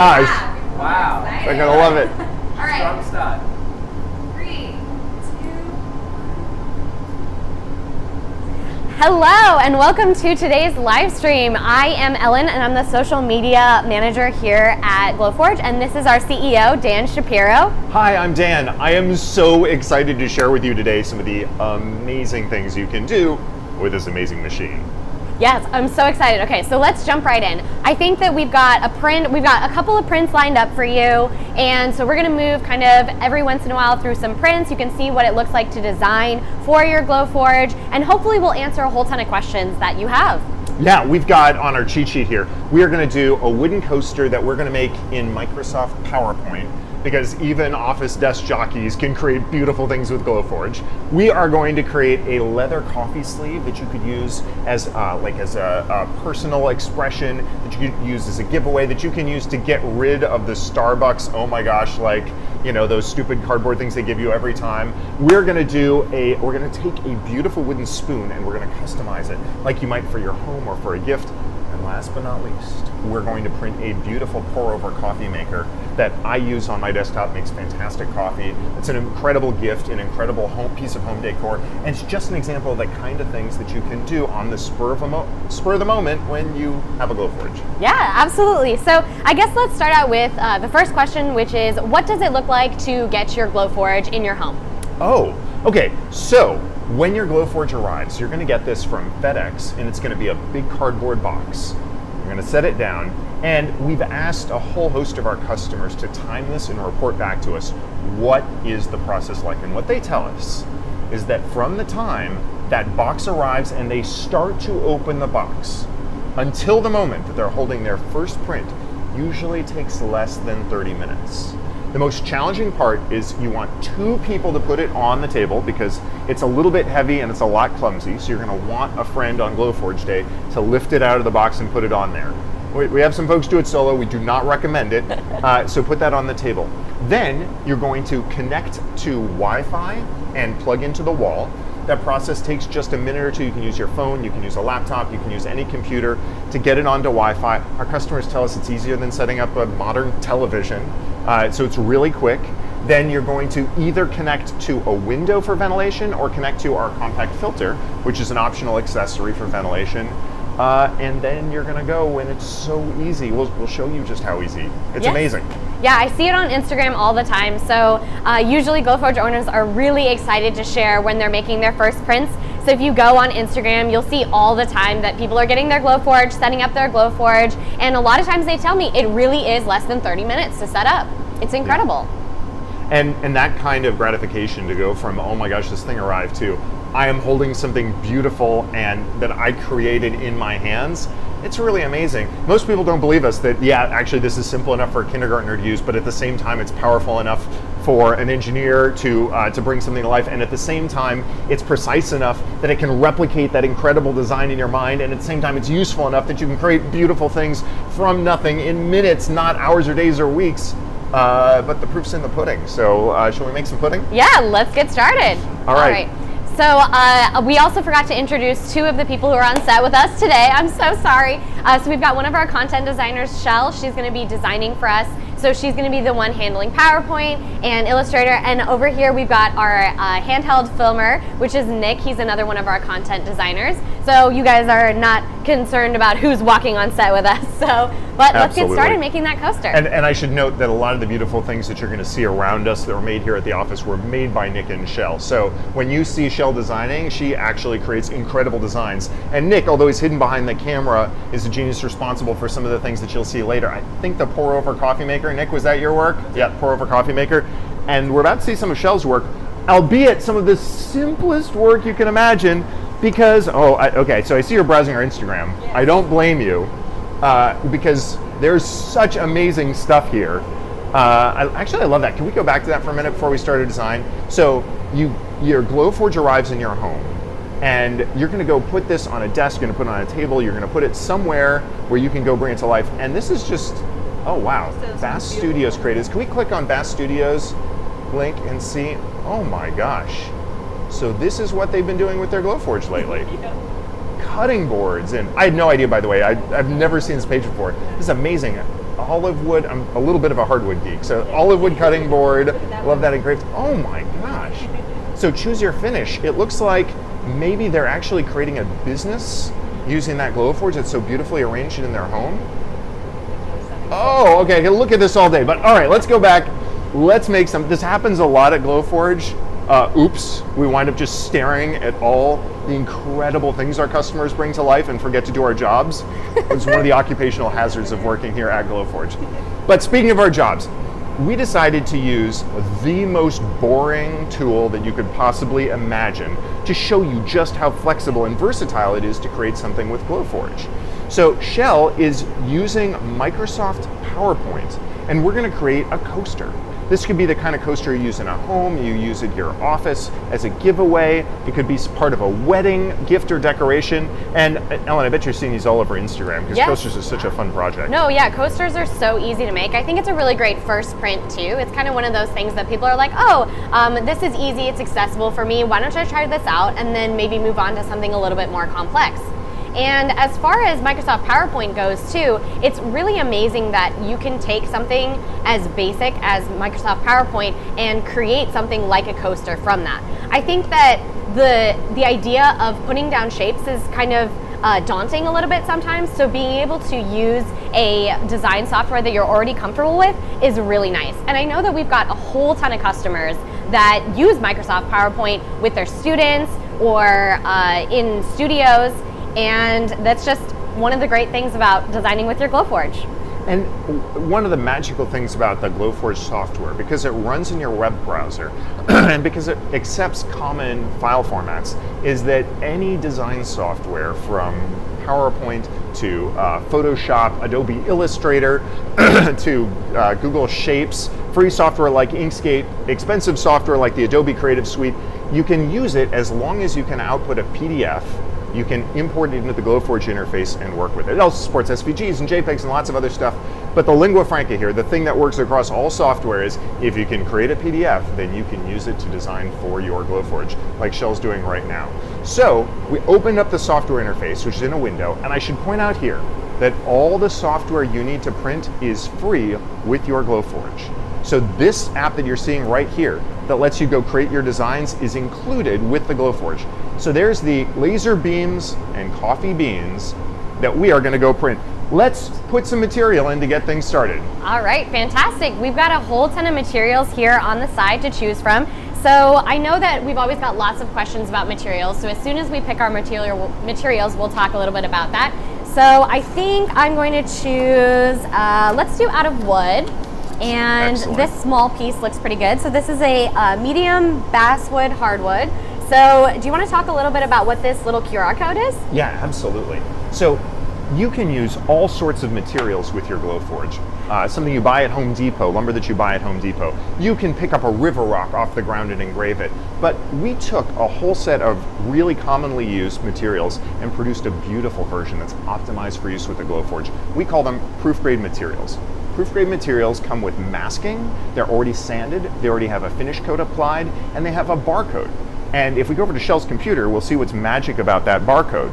Gosh, Wow. they're gonna love it. All right. Strong start. 3, 2. Hello and welcome to today's live stream. I am Ellen and I'm the social media manager here at Glowforge, and this is our CEO, Dan Shapiro. Hi, I'm Dan. I am so excited to share with you today some of the amazing things you can do with this amazing machine. Yes, I'm so excited. Okay, so let's jump right in. I think that we've got a couple of prints lined up for you, and so we're gonna move kind of every once in a while through some prints. You can see what it looks like to design for your Glowforge, and hopefully we'll answer a whole ton of questions that you have. Yeah, we've got on our cheat sheet here, we are gonna do a wooden coaster that we're gonna make in Microsoft PowerPoint, because even office desk jockeys can create beautiful things with Glowforge. We are going to create a leather coffee sleeve that you could use as a personal expression, that you could use as a giveaway, that you can use to get rid of the Starbucks, oh my gosh, those stupid cardboard things they give you every time. We're gonna take a beautiful wooden spoon and we're gonna customize it like you might for your home or for a gift. And last but not least, we're going to print a beautiful pour-over coffee maker that I use on my desktop. Makes fantastic coffee. It's an incredible gift, an incredible piece of home decor, and it's just an example of the kind of things that you can do on the spur of the moment when you have a Glowforge. Yeah, absolutely. So I guess let's start out with the first question, which is, what does it look like to get your Glowforge in your home? Oh, okay. So when your Glowforge arrives, you're going to get this from FedEx, and it's going to be a big cardboard box. You're going to set it down, and we've asked a whole host of our customers to time this and report back to us what is the process like. And what they tell us is that from the time that box arrives and they start to open the box until the moment that they're holding their first print usually takes less than 30 minutes. The most challenging part is you want 2 people to put it on the table because it's a little bit heavy and it's a lot clumsy, so you're going to want a friend on Glowforge Day to lift it out of the box and put it on there. We have some folks do it solo. We do not recommend it, so put that on the table. Then you're going to connect to Wi-Fi and plug into the wall. That process takes just a minute or two. You can use your phone, you can use a laptop, you can use any computer to get it onto Wi-Fi. Our customers tell us it's easier than setting up a modern television, so it's really quick. Then you're going to either connect to a window for ventilation or connect to our compact filter, which is an optional accessory for ventilation. And then you're gonna go, and it's so easy. We'll show you just how easy. It's amazing. Yeah, I see it on Instagram all the time. So usually Glowforge owners are really excited to share when they're making their first prints. So if you go on Instagram, you'll see all the time that people are getting their Glowforge, setting up their Glowforge, and a lot of times they tell me it really is less than 30 minutes to set up. It's incredible. Yeah. And that kind of gratification to go from, oh my gosh, this thing arrived, to I am holding something beautiful and that I created in my hands, it's really amazing. Most people don't believe us that, yeah, actually this is simple enough for a kindergartner to use, but at the same time it's powerful enough for an engineer to bring something to life, and at the same time it's precise enough that it can replicate that incredible design in your mind, and at the same time it's useful enough that you can create beautiful things from nothing in minutes, not hours or days or weeks. But the proof's in the pudding. So shall we make some pudding? Yeah, let's get started. All right. So we also forgot to introduce 2 of the people who are on set with us today. I'm so sorry. So we've got one of our content designers, Shell. She's going to be designing for us. So she's going to be the one handling PowerPoint and Illustrator. And over here we've got our handheld filmer, which is Nick. He's another one of our content designers. So you guys are not concerned about who's walking on set with us. But let's get started making that coaster. And I should note that a lot of the beautiful things that you're going to see around us that were made here at the office were made by Nick and Shell. So when you see Shell designing, she actually creates incredible designs. And Nick, although he's hidden behind the camera, is the genius responsible for some of the things that you'll see later. I think the pour-over coffee maker, Nick, was that your work? Yeah, pour-over coffee maker. And we're about to see some of Shell's work, albeit some of the simplest work you can imagine, because, okay, so I see you're browsing our Instagram. Yeah. I don't blame you, because there's such amazing stuff here. I love that. Can we go back to that for a minute before we start a design? So your Glowforge arrives in your home, and you're gonna go put this on a desk, you're gonna put it on a table, you're gonna put it somewhere where you can go bring it to life. And this is just, oh wow, Bass Studios creators. Can we click on Bass Studios link and see? Oh my gosh. So this is what they've been doing with their Glowforge lately. Cutting boards, and I had no idea, by the way, I've never seen this page before. This is amazing. olive wood. I'm a little bit of a hardwood geek, so olive wood cutting board. Love that engraved. Oh my gosh. So choose your finish. It looks like maybe they're actually creating a business using that Glowforge that's so beautifully arranged in their home. Oh, okay, I can look at this all day, but all right, let's go back. Let's make some, this happens a lot at Glowforge. Oops, we wind up just staring at all the incredible things our customers bring to life and forget to do our jobs. It's one of the occupational hazards of working here at Glowforge. But speaking of our jobs, we decided to use the most boring tool that you could possibly imagine to show you just how flexible and versatile it is to create something with Glowforge. So Shell is using Microsoft PowerPoint, and we're going to create a coaster. This could be the kind of coaster you use in a home, you use at your office as a giveaway. It could be part of a wedding gift or decoration. And Ellen, I bet you're seeing these all over Instagram because coasters are such a fun project. No, yeah, coasters are so easy to make. I think it's a really great first print too. It's kind of one of those things that people are like, oh, this is easy, it's accessible for me. Why don't I try this out and then maybe move on to something a little bit more complex. And as far as Microsoft PowerPoint goes too, it's really amazing that you can take something as basic as Microsoft PowerPoint and create something like a coaster from that. I think that the idea of putting down shapes is kind of daunting a little bit sometimes, so being able to use a design software that you're already comfortable with is really nice. And I know that we've got a whole ton of customers that use Microsoft PowerPoint with their students or in studios, and that's just one of the great things about designing with your Glowforge. And one of the magical things about the Glowforge software, because it runs in your web browser and because it accepts common file formats, is that any design software from PowerPoint to Photoshop, Adobe Illustrator, to Google Shapes, free software like Inkscape, expensive software like the Adobe Creative Suite, you can use it as long as you can output a PDF. You can import it into the Glowforge interface and work with it. It also supports SVGs and JPEGs and lots of other stuff. But the lingua franca here, the thing that works across all software is if you can create a PDF, then you can use it to design for your Glowforge, like Shell's doing right now. So we opened up the software interface, which is in a window, and I should point out here that all the software you need to print is free with your Glowforge. So this app that you're seeing right here that lets you go create your designs is included with the Glowforge. So there's the laser beams and coffee beans that we are going to go print. Let's put some material in to get things started. All right, fantastic. We've got a whole ton of materials here on the side to choose from. So I know that we've always got lots of questions about materials. So as soon as we pick our materials, we'll talk a little bit about that. So I think I'm going to choose, let's do out of wood. And excellent. This small piece looks pretty good. So this is a medium basswood hardwood. So do you want to talk a little bit about what this little QR code is? Yeah, absolutely. So you can use all sorts of materials with your Glowforge. Something you buy at Home Depot, lumber that you buy at Home Depot. You can pick up a river rock off the ground and engrave it. But we took a whole set of really commonly used materials and produced a beautiful version that's optimized for use with the Glowforge. We call them proof-grade materials. Proof-grade materials come with masking, they're already sanded, they already have a finish coat applied, and they have a barcode. And if we go over to Shell's computer, we'll see what's magic about that barcode.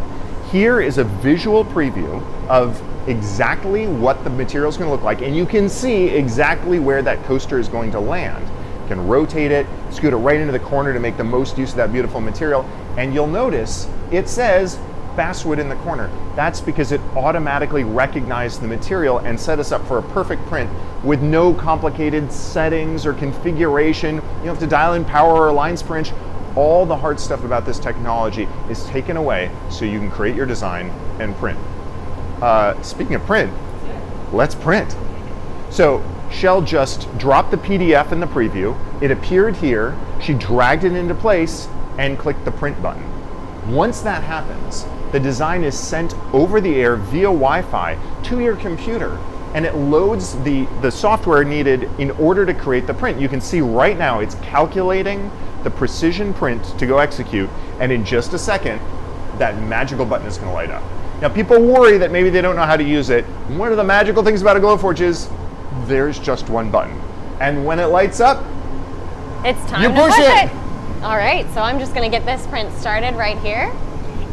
Here is a visual preview of exactly what the material is going to look like, and you can see exactly where that coaster is going to land. You can rotate it, scoot it right into the corner to make the most use of that beautiful material, and you'll notice it says basswood in the corner. That's because it automatically recognized the material and set us up for a perfect print with no complicated settings or configuration. You don't have to dial in power or lines per inch. All the hard stuff about this technology is taken away so you can create your design and print. Speaking of print, let's print. So Shell just dropped the PDF in the preview. It appeared here. She dragged it into place and clicked the print button. Once that happens, the design is sent over the air via Wi-Fi to your computer, and it loads the software needed in order to create the print. You can see right now it's calculating the precision print to go execute, and in just a second, that magical button is going to light up. Now, people worry that maybe they don't know how to use it. One of the magical things about a Glowforge is there's just one button. And when it lights up, it's time to push it. All right, so I'm just going to get this print started right here,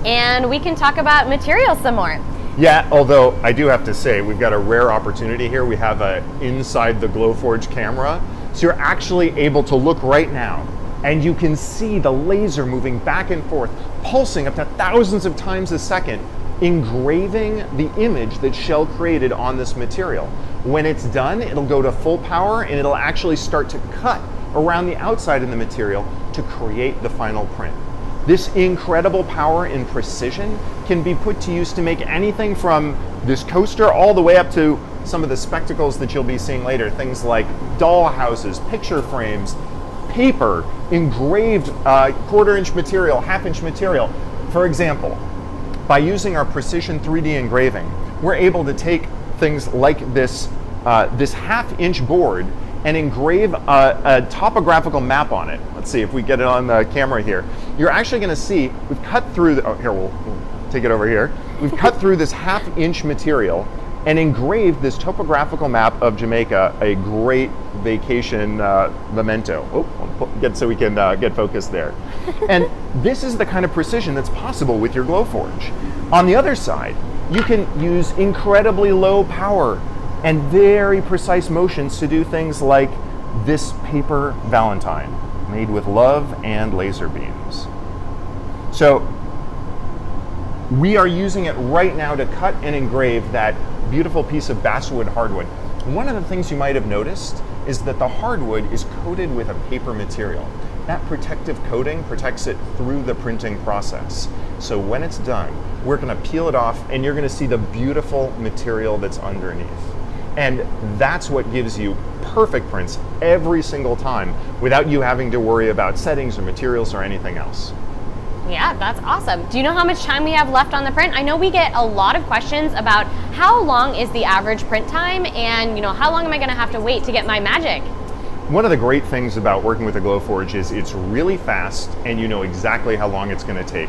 and we can talk about materials some more. Yeah, although I do have to say, we've got a rare opportunity here. We have a inside the Glowforge camera. So you're actually able to look right now and you can see the laser moving back and forth, pulsing up to thousands of times a second, engraving the image that Shell created on this material. When it's done, it'll go to full power and it'll actually start to cut around the outside of the material to create the final print. This incredible power and precision can be put to use to make anything from this coaster all the way up to some of the spectacles that you'll be seeing later, things like doll houses, picture frames, paper, engraved quarter-inch material, half-inch material. For example, by using our precision 3D engraving, we're able to take things like this, this half-inch board and engrave a topographical map on it. Let's see if we get it on the camera here. You're actually gonna see, we've cut through, here, we'll take it over here. We've cut through this half-inch material and engraved this topographical map of Jamaica, a great vacation memento. So we can get focused there. And this is the kind of precision that's possible with your Glowforge. On the other side, you can use incredibly low power and very precise motions to do things like this paper Valentine, made with love and laser beams. So we are using it right now to cut and engrave that beautiful piece of basswood hardwood. One of the things you might have noticed is that the hardwood is coated with a paper material. That protective coating protects it through the printing process. So when it's done, we're gonna peel it off and you're gonna see the beautiful material that's underneath. And that's what gives you perfect prints every single time without you having to worry about settings or materials or anything else. Yeah, that's awesome. Do you know how much time we have left on the print? I know we get a lot of questions about how long is the average print time and how long am I gonna have to wait to get my magic? One of the great things about working with a Glowforge is it's really fast and you know exactly how long it's gonna take.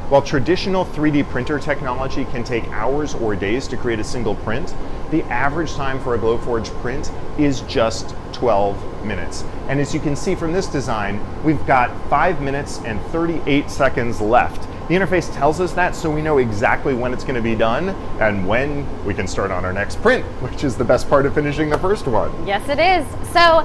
While traditional 3D printer technology can take hours or days to create a single print, the average time for a Glowforge print is just 12 minutes. And as you can see from this design, we've got 5 minutes and 38 seconds left. The interface tells us that, so we know exactly when it's going to be done and when we can start on our next print, which is the best part of finishing the first one. Yes, it is. So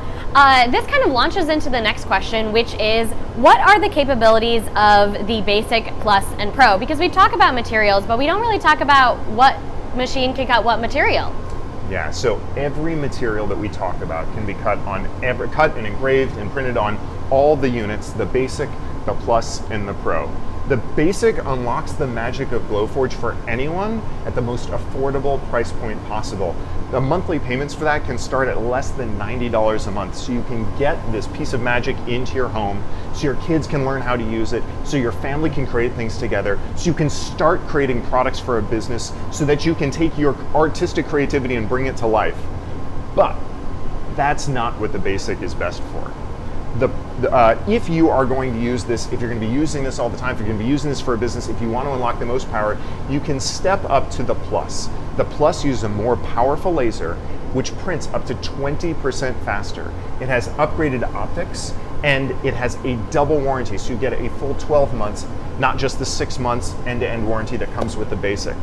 this kind of launches into the next question, which is, what are the capabilities of the Basic, Plus, and Pro? Because we talk about materials, but we don't really talk about what machine can cut what material. Yeah, so every material that we talk about can be cut and engraved and printed on all the units, the Basic, the Plus, and the Pro. The Basic unlocks the magic of Glowforge for anyone at the most affordable price point possible. The monthly payments for that can start at less than $90 a month, so you can get this piece of magic into your home, so your kids can learn how to use it, so your family can create things together, so you can start creating products for a business, so that you can take your artistic creativity and bring it to life. But that's not what the Basic is best for. If you are going to use this, if you're going to be using this all the time, if you're going to be using this for a business, if you want to unlock the most power, you can step up to the Plus. The Plus uses a more powerful laser, which prints up to 20% faster. It has upgraded optics, and it has a double warranty, so you get a full 12 months, not just the 6 months end-to-end warranty that comes with the Basic.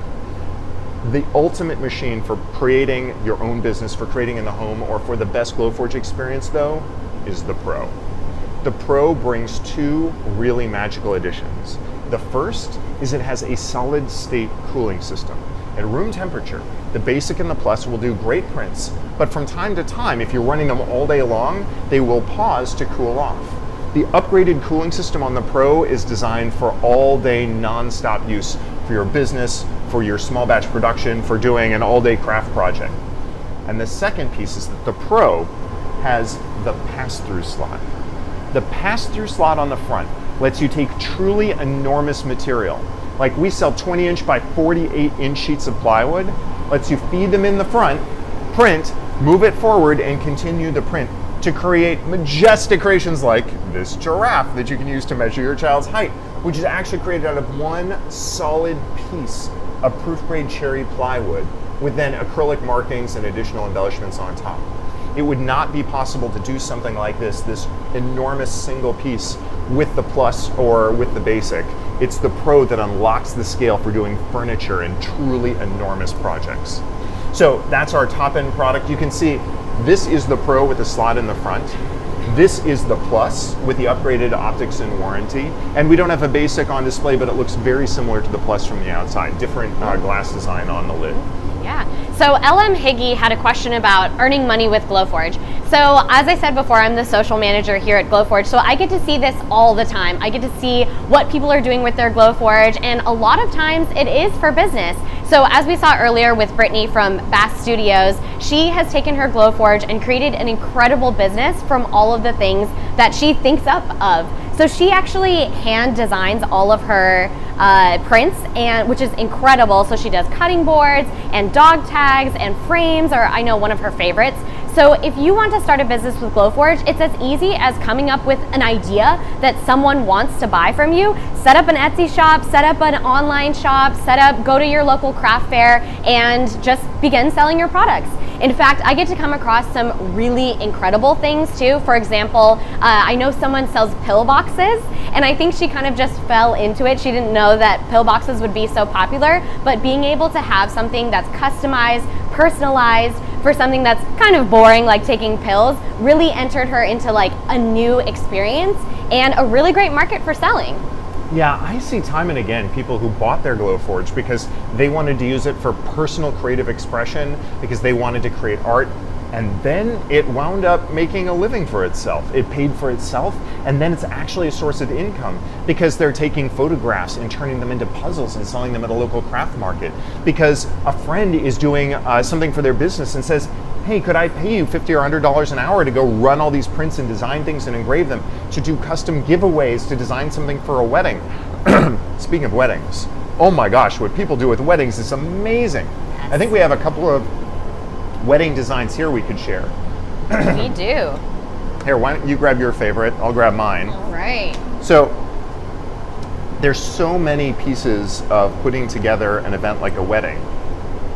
The ultimate machine for creating your own business, for creating in the home, or for the best Glowforge experience, though, is the Pro. The Pro brings two really magical additions. The first is it has a solid state cooling system. At room temperature, the Basic and the Plus will do great prints, but from time to time, if you're running them all day long, they will pause to cool off. The upgraded cooling system on the Pro is designed for all-day non-stop use for your business, for your small batch production, for doing an all-day craft project. And the second piece is that the Pro has the pass-through slot. The pass-through slot on the front lets you take truly enormous material. Like we sell 20-inch by 48-inch sheets of plywood, lets you feed them in the front, print, move it forward, and continue the print to create majestic creations like this giraffe that you can use to measure your child's height, which is actually created out of one solid piece of proof-grade cherry plywood with then acrylic markings and additional embellishments on top. It would not be possible to do something like this enormous single piece with the Plus or with the Basic. It's the Pro that unlocks the scale for doing furniture and truly enormous projects. So that's our top end product. You can see this is the Pro with the slot in the front. This is the Plus with the upgraded optics and warranty. And we don't have a Basic on display, but it looks very similar to the Plus from the outside. Different glass design on the lid. Yeah. So LM Higgy had a question about earning money with Glowforge. So as I said before, I'm the social manager here at Glowforge, so I get to see this all the time. I get to see what people are doing with their Glowforge, and a lot of times it is for business. So as we saw earlier with Brittany from Bass Studios, she has taken her Glowforge and created an incredible business from all of the things that she thinks up of. So she actually hand designs all of her prints, and which is incredible. So she does cutting boards and dog tags and frames, or I know one of her favorites. So if you want to start a business with Glowforge, it's as easy as coming up with an idea that someone wants to buy from you. Set up an Etsy shop, set up an online shop, go to your local craft fair, and just begin selling your products. In fact, I get to come across some really incredible things too. For example, I know someone sells pill boxes, and I think she kind of just fell into it. She didn't know that pill boxes would be so popular, but being able to have something that's customized, personalized, for something that's kind of boring, like taking pills, really entered her into like a new experience and a really great market for selling. Yeah, I see time and again people who bought their Glowforge because they wanted to use it for personal creative expression, because they wanted to create art, and then it wound up making a living for itself. It paid for itself, and then it's actually a source of income because they're taking photographs and turning them into puzzles and selling them at a local craft market. Because a friend is doing something for their business and says, hey, could I pay you $50 or $100 an hour to go run all these prints and design things and engrave them, to do custom giveaways, to design something for a wedding? Speaking of weddings, oh my gosh, what people do with weddings is amazing. Yes. I think we have a couple of wedding designs here we could share. We do. Here, why don't you grab your favorite, I'll grab mine. All right. So, there's so many pieces of putting together an event like a wedding.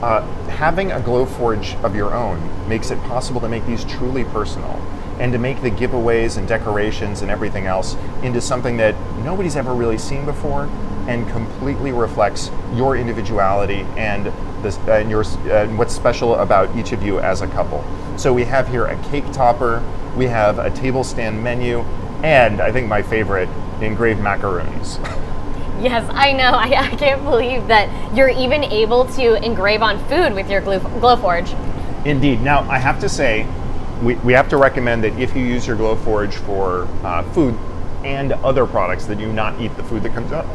Having a Glowforge of your own makes it possible to make these truly personal, and to make the giveaways and decorations and everything else into something that nobody's ever really seen before, and completely reflects your individuality and what's special about each of you as a couple. So we have here a cake topper, we have a table stand menu, and I think my favorite, engraved macaroons. Yes, I know. I can't believe that you're even able to engrave on food with your Glowforge. Indeed. Now, I have to say, we have to recommend that if you use your Glowforge for food and other products, that you not eat the food that comes out,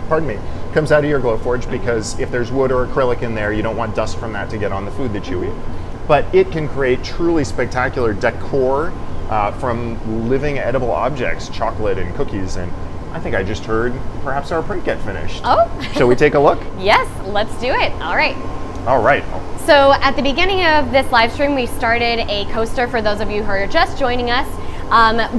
pardon me, comes out of your Glowforge, because if there's wood or acrylic in there, you don't want dust from that to get on the food that you eat. But it can create truly spectacular decor from living edible objects, chocolate and cookies, and I think I just heard perhaps our print get finished. Oh. Shall we take a look? Yes, let's do it. All right. All right. So at the beginning of this live stream, we started a coaster for those of you who are just joining us,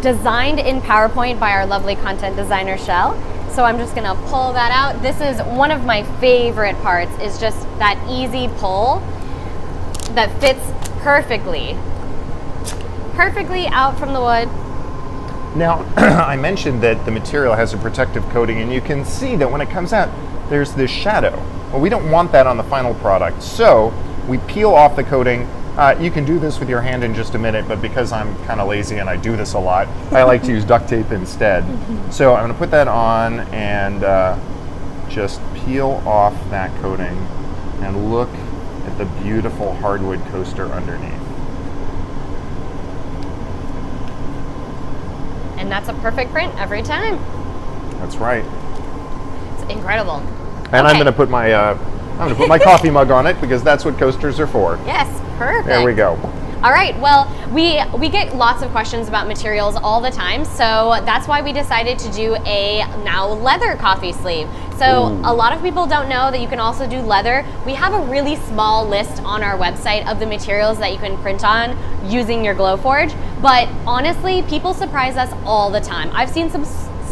designed in PowerPoint by our lovely content designer, Shell. So I'm just gonna pull that out. This is one of my favorite parts, is just that easy pull that fits perfectly out from the wood. Now, I mentioned that the material has a protective coating, and you can see that when it comes out, there's this shadow. Well, we don't want that on the final product, so we peel off the coating. You can do this with your hand in just a minute, but because I'm kind of lazy and I do this a lot, I like to use duct tape instead. So I'm going to put that on and just peel off that coating, and look at the beautiful hardwood coaster underneath. And that's a perfect print every time. That's right. It's incredible. And okay. I'm going to put my coffee mug on it, because that's what coasters are for. Yes, perfect. There we go. All right. Well, we get lots of questions about materials all the time, so that's why we decided to do a now leather coffee sleeve. So a lot of people don't know that you can also do leather. We have a really small list on our website of the materials that you can print on using your Glowforge, but honestly, people surprise us all the time. I've seen some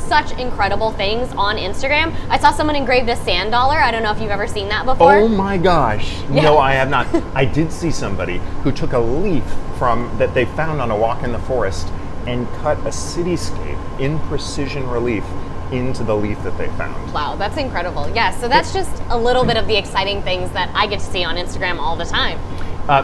such incredible things on Instagram. I saw someone engrave this sand dollar. I don't know if you've ever seen that before. Oh my gosh. Yeah. No, I have not. I did see somebody who took a leaf that they found on a walk in the forest and cut a cityscape in precision relief into the leaf that they found. Wow, that's incredible. Yeah, so that's just a little bit of the exciting things that I get to see on Instagram all the time.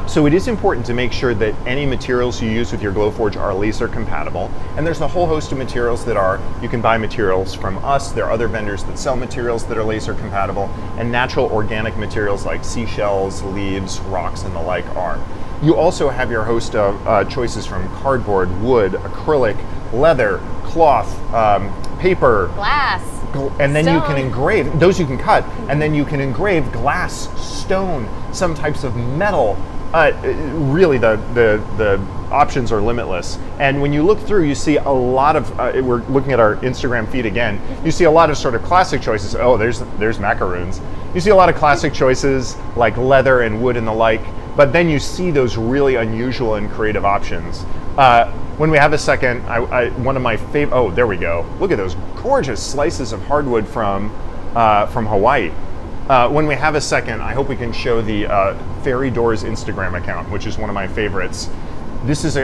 So it is important to make sure that any materials you use with your Glowforge are laser compatible. And there's a whole host of materials that are. You can buy materials from us. There are other vendors that sell materials that are laser compatible. And natural organic materials like seashells, leaves, rocks, and the like are. You also have your host of choices from cardboard, wood, acrylic, leather, cloth, paper, glass, and then stone. You can engrave, those you can cut, and then you can engrave glass, stone, some types of metal. Really, the options are limitless. And when you look through, you see a lot of, we're looking at our Instagram feed again, you see a lot of sort of classic choices. Oh, there's macaroons. You see a lot of classic choices like leather and wood and the like, but then you see those really unusual and creative options. When we have a second, one of my favorite, oh, there we go. Look at those gorgeous slices of hardwood from Hawaii. When we have a second, I hope we can show the Fairy Doors Instagram account, which is one of my favorites. This is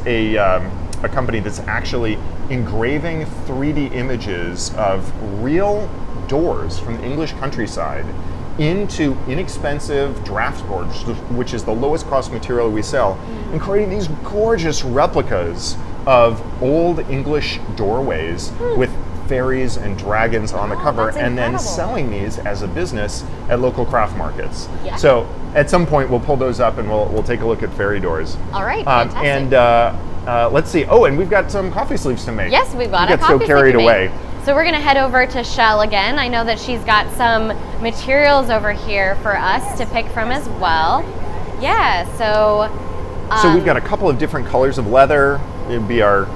a company that's actually engraving 3D images of real doors from the English countryside into inexpensive draft boards, which is the lowest cost material we sell, and creating these gorgeous replicas of old English doorways with fairies and dragons on the cover, and then selling these as a business at local craft markets. Yeah. So at some point we'll pull those up and we'll take a look at fairy doors. All right, fantastic. And let's see. Oh, and we've got some coffee sleeves to make. Yes, we've got a coffee sleeve to make. So carried away. So we're gonna head over to Shell again. I know that she's got some materials over here for us to pick from as well. Yeah, so we've got a couple of different colors of leather. It'd be our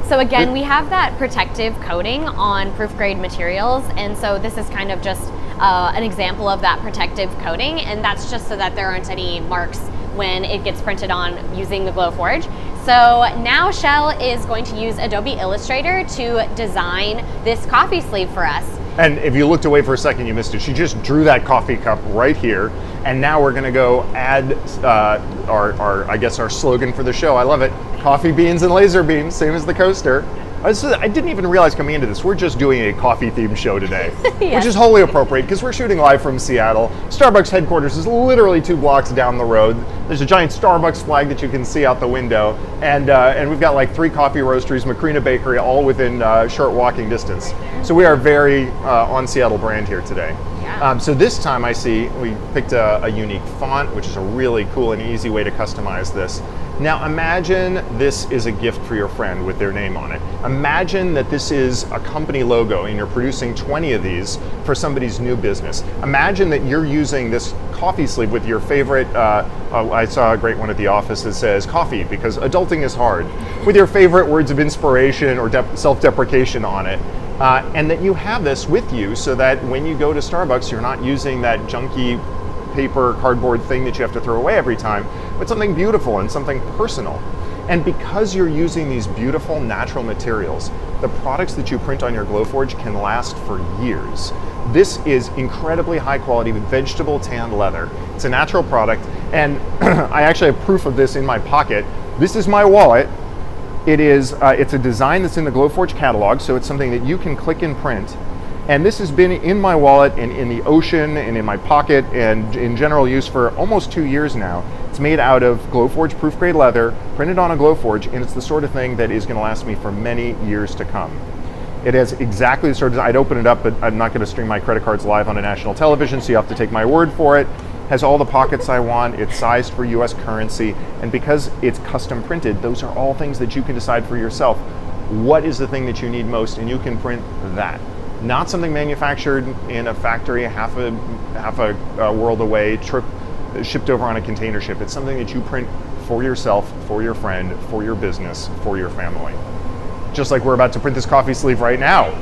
So again, we have that protective coating on proof grade materials, and so this is kind of just an example of that protective coating, and that's just so that there aren't any marks when it gets printed on using the Glowforge. So now Shell is going to use Adobe Illustrator to design this coffee sleeve for us. And if you looked away for a second, you missed it. She just drew that coffee cup right here. And now we're gonna go add our slogan for the show. I love it. Coffee beans and laser beams, same as the coaster. I didn't even realize coming into this, we're just doing a coffee themed show today, yes. Which is wholly appropriate because we're shooting live from Seattle. Starbucks headquarters is literally 2 blocks down the road. There's a giant Starbucks flag that you can see out the window. And we've got like 3 coffee roasteries, Macrina Bakery, all within short walking distance. So we are very on Seattle brand here today. Yeah. So this time I see we picked a unique font, which is a really cool and easy way to customize this. Now imagine this is a gift for your friend with their name on it. Imagine that this is a company logo and you're producing 20 of these for somebody's new business. Imagine that you're using this coffee sleeve with your favorite, I saw a great one at the office that says coffee because adulting is hard, with your favorite words of inspiration or self-deprecation on it. And that you have this with you so that when you go to Starbucks, you're not using that junky paper, cardboard thing that you have to throw away every time, but something beautiful and something personal. And because you're using these beautiful natural materials, the products that you print on your Glowforge can last for years. This is incredibly high quality vegetable tanned leather. It's a natural product, and I actually have proof of this in my pocket. This is my wallet. It's a design that's in the Glowforge catalog, so it's something that you can click and print. And this has been in my wallet and in the ocean and in my pocket and in general use for almost 2 years now. It's made out of Glowforge proof grade leather, printed on a Glowforge, and it's the sort of thing that is gonna last me for many years to come. It has exactly the sort of, I'd open it up, but I'm not gonna stream my credit cards live on a national television, so you have to take my word for it. Has all the pockets I want, it's sized for US currency, and because it's custom printed, those are all things that you can decide for yourself. What is the thing that you need most, and you can print that. Not something manufactured in a factory half a world away, shipped over on a container ship. It's something that you print for yourself, for your friend, for your business, for your family. Just like we're about to print this coffee sleeve right now.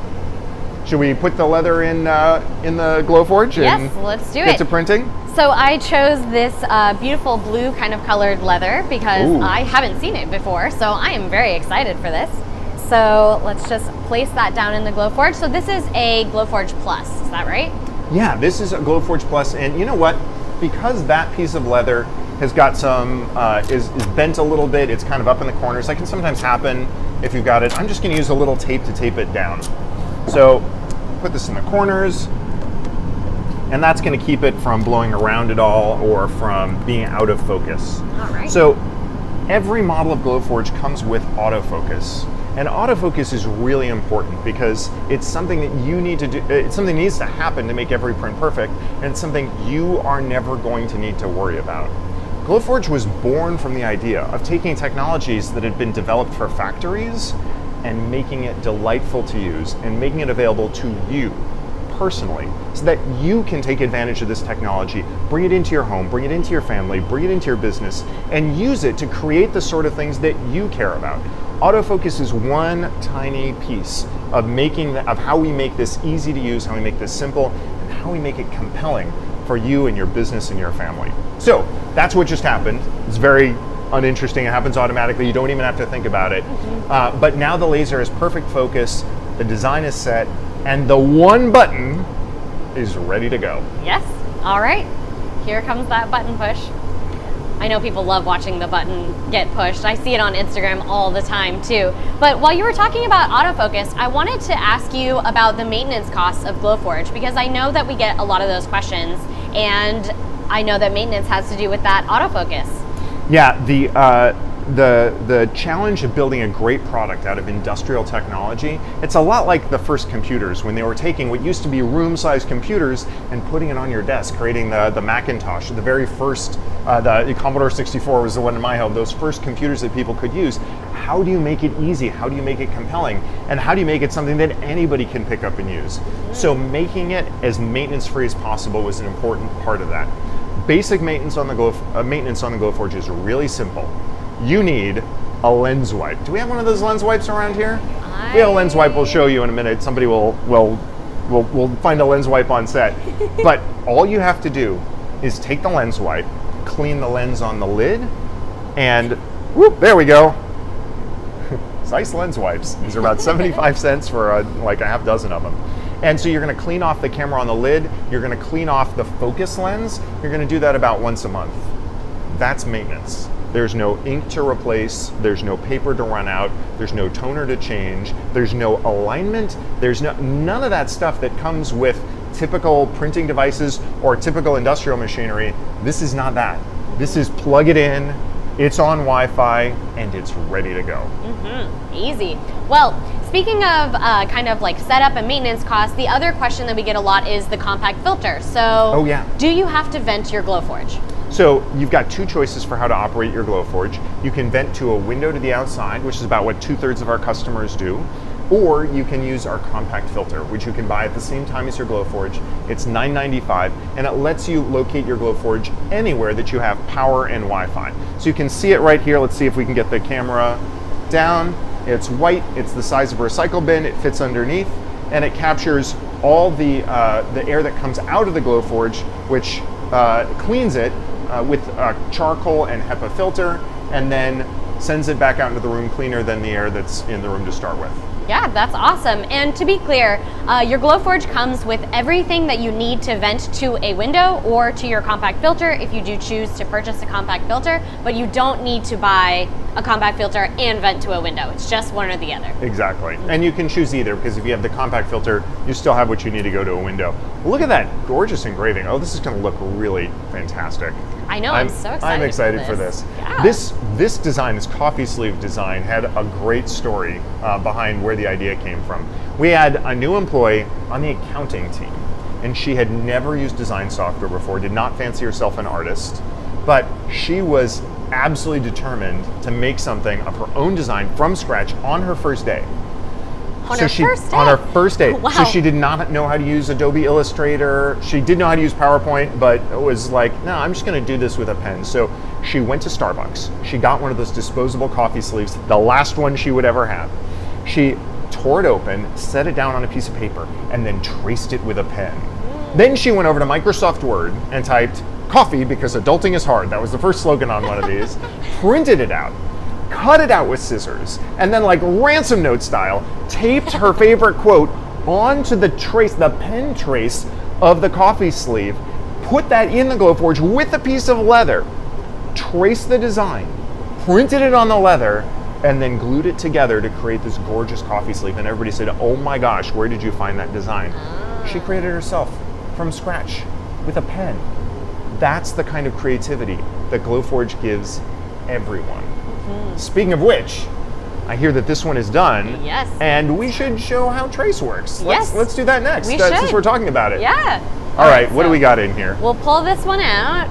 Should we put the leather in the Glowforge? Yes, let's do it. Get to printing? So I chose this beautiful blue kind of colored leather because I haven't seen it before, so I am very excited for this. So let's just place that down in the Glowforge. So this is a Glowforge Plus, is that right? Yeah, this is a Glowforge Plus, and you know what? Because that piece of leather has got some, is bent a little bit, it's kind of up in the corners. That can sometimes happen if you've got it. I'm just gonna use a little tape to tape it down. So put this in the corners, and that's gonna keep it from blowing around at all or from being out of focus. All right. So every model of Glowforge comes with autofocus. And autofocus is really important because it's something that you need to do, it's something that needs to happen to make every print perfect, and it's something you are never going to need to worry about. Glowforge was born from the idea of taking technologies that had been developed for factories and making it delightful to use and making it available to you personally so that you can take advantage of this technology, bring it into your home, bring it into your family, bring it into your business, and use it to create the sort of things that you care about. Autofocus is one tiny piece of of how we make this easy to use, how we make this simple, and how we make it compelling for you and your business and your family. So that's what just happened. It's very uninteresting. It happens automatically. You don't even have to think about it. But now the laser is perfect focus, the design is set, and the one button is ready to go. Yes. All right. Here comes that button push. I know people love watching the button get pushed. I see it on Instagram all the time too. But while you were talking about autofocus, I wanted to ask you about the maintenance costs of Glowforge because I know that we get a lot of those questions, and I know that maintenance has to do with that autofocus. Yeah, the challenge of building a great product out of industrial technology, it's a lot like the first computers when they were taking what used to be room-sized computers and putting it on your desk, creating the Macintosh. The very first, the Commodore 64 was the one in my home, those first computers that people could use. How do you make it easy? How do you make it compelling? And how do you make it something that anybody can pick up and use? So making it as maintenance-free as possible was an important part of that. Basic maintenance on the Glowforge is really simple. You need a lens wipe. Do we have one of those lens wipes around here? We have a lens wipe. We'll show you in a minute. Somebody will find a lens wipe on set. But all you have to do is take the lens wipe, clean the lens on the lid, and whoop, there we go. Zeiss lens wipes. These are about 75 cents for like a half dozen of them. And so you're going to clean off the camera on the lid. You're going to clean off the focus lens. You're going to do that about once a month. That's maintenance. There's no ink to replace, there's no paper to run out, there's no toner to change, there's no alignment, there's none of that stuff that comes with typical printing devices or typical industrial machinery. This is not that. This is plug it in, it's on Wi-Fi, and it's ready to go. Easy. Well, speaking of kind of like setup and maintenance costs, the other question that we get a lot is the compact filter. So do you have to vent your Glowforge? So you've got two choices for how to operate your Glowforge. You can vent to a window to the outside, which is about what 2/3 of our customers do, or you can use our compact filter, which you can buy at the same time as your Glowforge. It's $9.95, and it lets you locate your Glowforge anywhere that you have power and Wi-Fi. So you can see it right here. Let's see if we can get the camera down. It's white, it's the size of a recycle bin, it fits underneath, and it captures all the air that comes out of the Glowforge, which cleans it with a charcoal and HEPA filter, and then sends it back out into the room cleaner than the air that's in the room to start with. Yeah, that's awesome. And to be clear, your Glowforge comes with everything that you need to vent to a window or to your compact filter if you do choose to purchase a compact filter, but you don't need to buy a compact filter and vent to a window. It's just one or the other. Exactly. And you can choose either, because if you have the compact filter, you still have what you need to go to a window. Look at that gorgeous engraving. Oh, this is going to look really fantastic. I know, I'm so excited. I'm excited for this. Yeah. This design, this coffee sleeve design, had a great story behind where the idea came from. We had a new employee on the accounting team, and she had never used design software before, did not fancy herself an artist, but she was absolutely determined to make something of her own design from scratch on her first day. On her first day? On her first day. Wow. So she did not know how to use Adobe Illustrator. She did know how to use PowerPoint, but it was like, no, I'm just going to do this with a pen. So she went to Starbucks. She got one of those disposable coffee sleeves, the last one she would ever have. She tore it open, set it down on a piece of paper, and then traced it with a pen. Then she went over to Microsoft Word and typed coffee because adulting is hard. That was the first slogan on one of these. Printed it out, cut it out with scissors, and then like ransom note style, taped her favorite quote onto the trace, the pen trace of the coffee sleeve, put that in the Glowforge with a piece of leather, traced the design, printed it on the leather, and then glued it together to create this gorgeous coffee sleeve. And everybody said, oh my gosh, where did you find that design? She created it herself from scratch with a pen. That's the kind of creativity that Glowforge gives everyone. Speaking of which, I hear that this one is done. Yes. And we should show how trace works. Yes. Let's do that next, We should. since we're talking about it. Yeah. All right, what do we got in here? We'll pull this one out.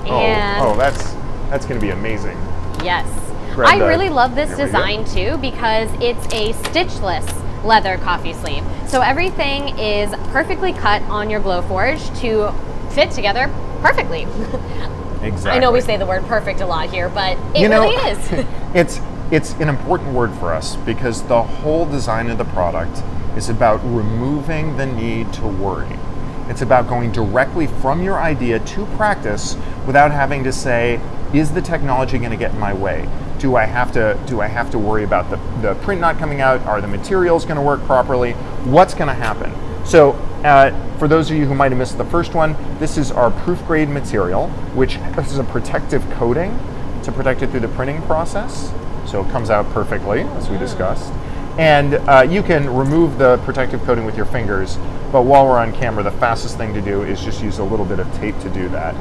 And Oh, that's going to be amazing. yes. Grab I that. really love this There we design too because it's a stitchless leather coffee sleeve. So everything is perfectly cut on your Glowforge to fit together perfectly. Exactly. I know we say the word perfect a lot here, but it You know, really is. It's an important word for us because the whole design of the product is about removing the need to worry. It's about going directly from your idea to practice without having to say, is the technology going to get in my way? Do I have to worry about the print not coming out? Are the materials going to work properly? What's going to happen? So for those of you who might have missed the first one, this is our proof grade material, which is a protective coating to protect it through the printing process. So it comes out perfectly, as we discussed. And you can remove the protective coating with your fingers, but while we're on camera, the fastest thing to do is just use a little bit of tape to do that.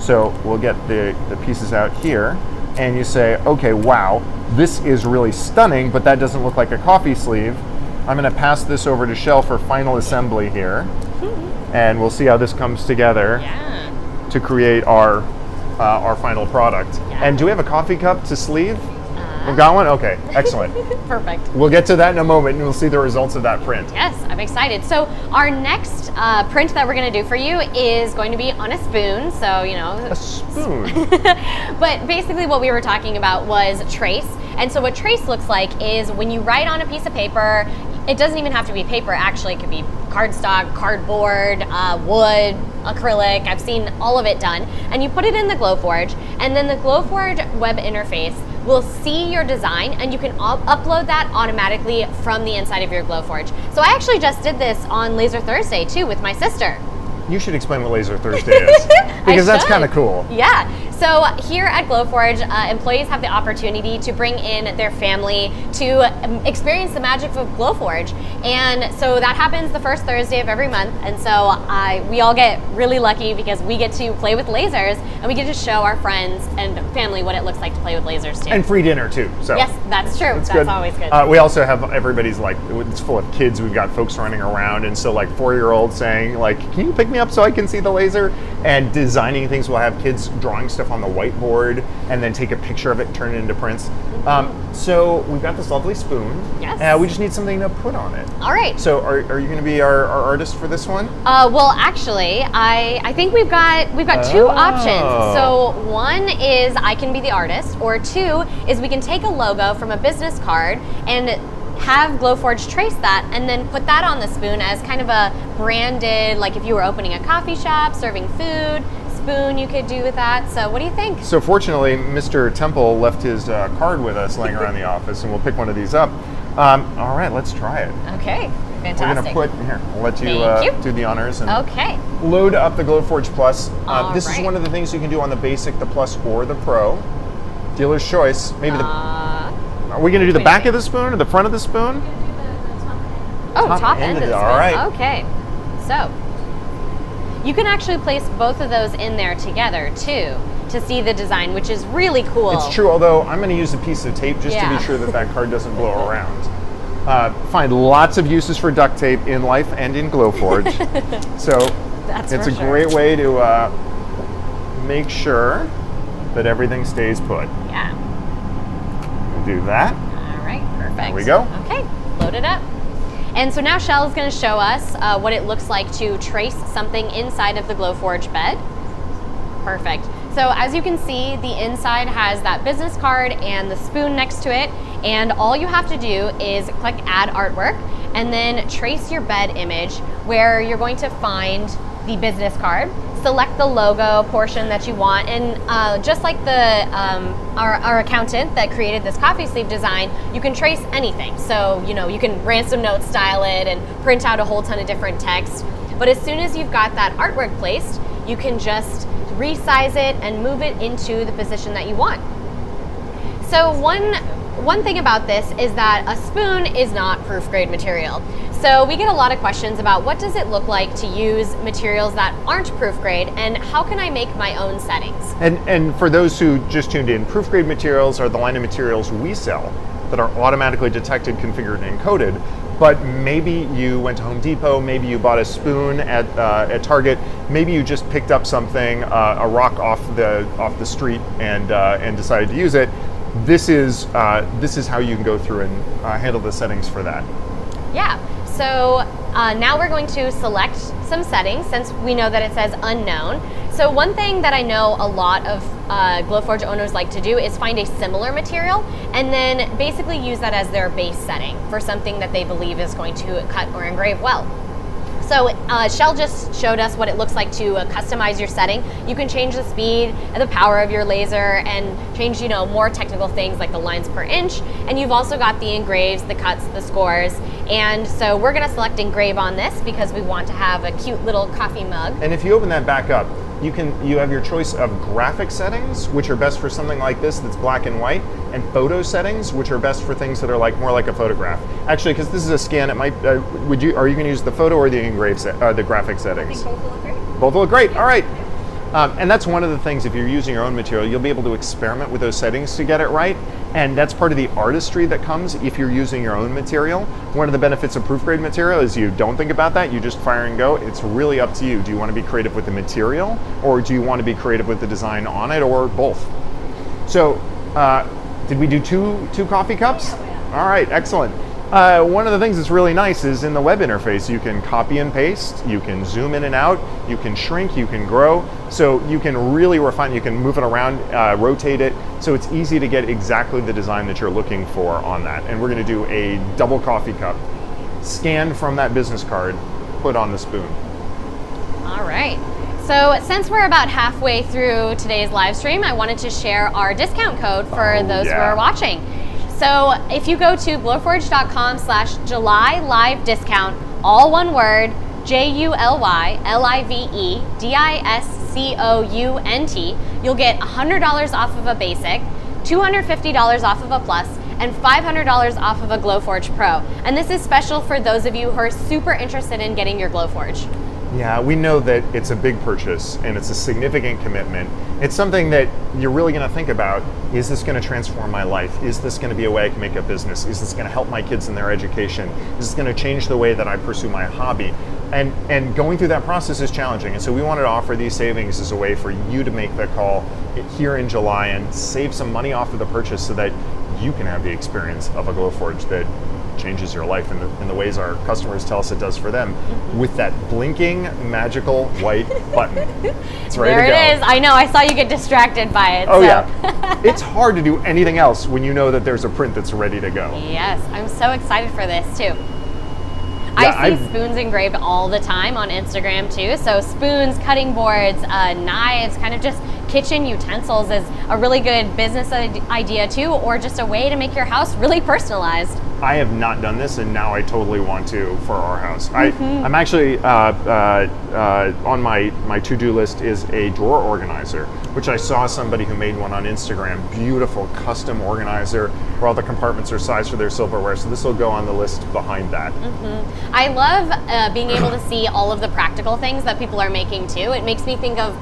So we'll get the pieces out here, and you say, okay, wow, this is really stunning, but that doesn't look like a coffee sleeve. I'm gonna pass this over to Shell for final assembly here, and we'll see how this comes together to create our final product. And do we have a coffee cup to sleeve? We've got one? Okay, excellent. Perfect. We'll get to that in a moment and we'll see the results of that print. Yes, I'm excited. So our next print that we're going to do for you is going to be on a spoon. So, you know. A spoon? But basically what we were talking about was trace. And so what trace looks like is when you write on a piece of paper, it doesn't even have to be paper, actually. It could be cardstock, cardboard, wood, acrylic. I've seen all of it done. And you put it in the Glowforge, and then the Glowforge web interface will see your design, and you can upload that automatically from the inside of your Glowforge. So I actually just did this on Laser Thursday too with my sister. You should explain what Laser Thursday is, because that's kind of cool. Yeah. So here at Glowforge, employees have the opportunity to bring in their family to experience the magic of Glowforge. And so that happens the first Thursday of every month. And so we all get really lucky because we get to play with lasers, and we get to show our friends and family what it looks like to play with lasers too. And free dinner too. So yes, that's true. That's good. Always good. We also have everybody's like, it's full of kids. We've got folks running around, and so like 4-year-olds saying like, can you pick me up so I can see the laser? And designing things. We'll have kids drawing stuff on the whiteboard and then take a picture of it and turn it into prints. So we've got this lovely spoon. Yes. We just need something to put on it. All right. So are you going to be our artist for this one? Well, actually, I think we've got two options. So one is I can be the artist, or two is we can take a logo from a business card and have Glowforge trace that and then put that on the spoon as kind of a branded, like if you were opening a coffee shop, serving food, spoon you could do with that. So what do you think? So fortunately, Mr. Temple left his card with us laying around the office, and we'll pick one of these up. All right, let's try it. Okay, fantastic. We're going to put, here, I'll let you do the honors and load up the Glowforge Plus. This is one of the things you can do on the Basic, the Plus, or the Pro. Dealer's choice. Maybe are we going to do the back of the spoon or the front of the spoon? Top end of the spoon. All right. Okay, so you can actually place both of those in there together too to see the design, which is really cool. It's true, although I'm going to use a piece of tape just to be sure that that card doesn't blow around. Find lots of uses for duct tape in life and in Glowforge. So it's a great way to make sure that everything stays put. Yeah. Do that. All right, perfect. There we go. Okay, load it up. And so now Shell is going to show us what it looks like to trace something inside of the Glowforge bed. Perfect. So as you can see, the inside has that business card and the spoon next to it, and all you have to do is click Add Artwork and then trace your bed image where you're going to find the business card, select the logo portion that you want, and just like the our accountant that created this coffee sleeve design, you can trace anything. So you can ransom note style it and print out a whole ton of different text. But as soon as you've got that artwork placed, you can just resize it and move it into the position that you want. So one thing about this is that a spoon is not proof grade material. So we get a lot of questions about what does it look like to use materials that aren't proof grade, and how can I make my own settings? And for those who just tuned in, proof grade materials are the line of materials we sell that are automatically detected, configured, and encoded. But maybe you went to Home Depot, maybe you bought a spoon at Target, maybe you just picked up something, a rock off the street, and decided to use it. This is how you can go through and handle the settings for that. Yeah. So now we're going to select some settings since we know that it says unknown. So one thing that I know a lot of Glowforge owners like to do is find a similar material and then basically use that as their base setting for something that they believe is going to cut or engrave well. So Shell just showed us what it looks like to customize your setting. You can change the speed and the power of your laser and change, more technical things like the lines per inch. And you've also got the engraves, the cuts, the scores. And so we're gonna select engrave on this because we want to have a cute little coffee mug. And if you open that back up, you have your choice of graphic settings, which are best for something like this that's black and white, and photo settings, which are best for things that are more like a photograph. Actually, because this is a scan, it might. Are you going to use the photo or the engrave the graphic settings? I think both will look great. Both will look great. All right. And that's one of the things, if you're using your own material, you'll be able to experiment with those settings to get it right. And that's part of the artistry that comes if you're using your own material. One of the benefits of proof grade material is you don't think about that, you just fire and go. It's really up to you. Do you want to be creative with the material, or do you want to be creative with the design on it, or both? So, did we do two coffee cups? All right, excellent. One of the things that's really nice is in the web interface, you can copy and paste, you can zoom in and out, you can shrink, you can grow. So you can really refine, you can move it around, rotate it. So it's easy to get exactly the design that you're looking for on that. And we're gonna do a double coffee cup, scanned from that business card, put on the spoon. All right. So since we're about halfway through today's live stream, I wanted to share our discount code for those who are watching. So if you go to glowforge.com/July live discount, all one word, JULYLIVE DISCOUNT, you'll get $100 off of a basic, $250 off of a plus, and $500 off of a Glowforge Pro. And this is special for those of you who are super interested in getting your Glowforge. Yeah, we know that it's a big purchase and it's a significant commitment. It's something that you're really going to think about. Is this going to transform my life? Is this going to be a way I can make a business? Is this going to help my kids in their education? Is this going to change the way that I pursue my hobby? And going through that process is challenging. And so we wanted to offer these savings as a way for you to make the call here in July and save some money off of the purchase so that you can have the experience of a Glowforge that changes your life in the ways our customers tell us it does for them, with that blinking magical white button. It's ready to go. There it is. I know. I saw you get distracted by it. Oh yeah. It's hard to do anything else when you know that there's a print that's ready to go. Yes, I'm so excited for this too. Yeah, I see spoons engraved all the time on Instagram too. So spoons, cutting boards, knives, kind of just kitchen utensils is a really good business idea too, or just a way to make your house really personalized. I have not done this, and now I totally want to for our house. I'm actually on my to-do list is a drawer organizer, which I saw somebody who made one on Instagram. Beautiful custom organizer where all the compartments are sized for their silverware. So this will go on the list behind that. I love being able to see all of the practical things that people are making too. It makes me think of,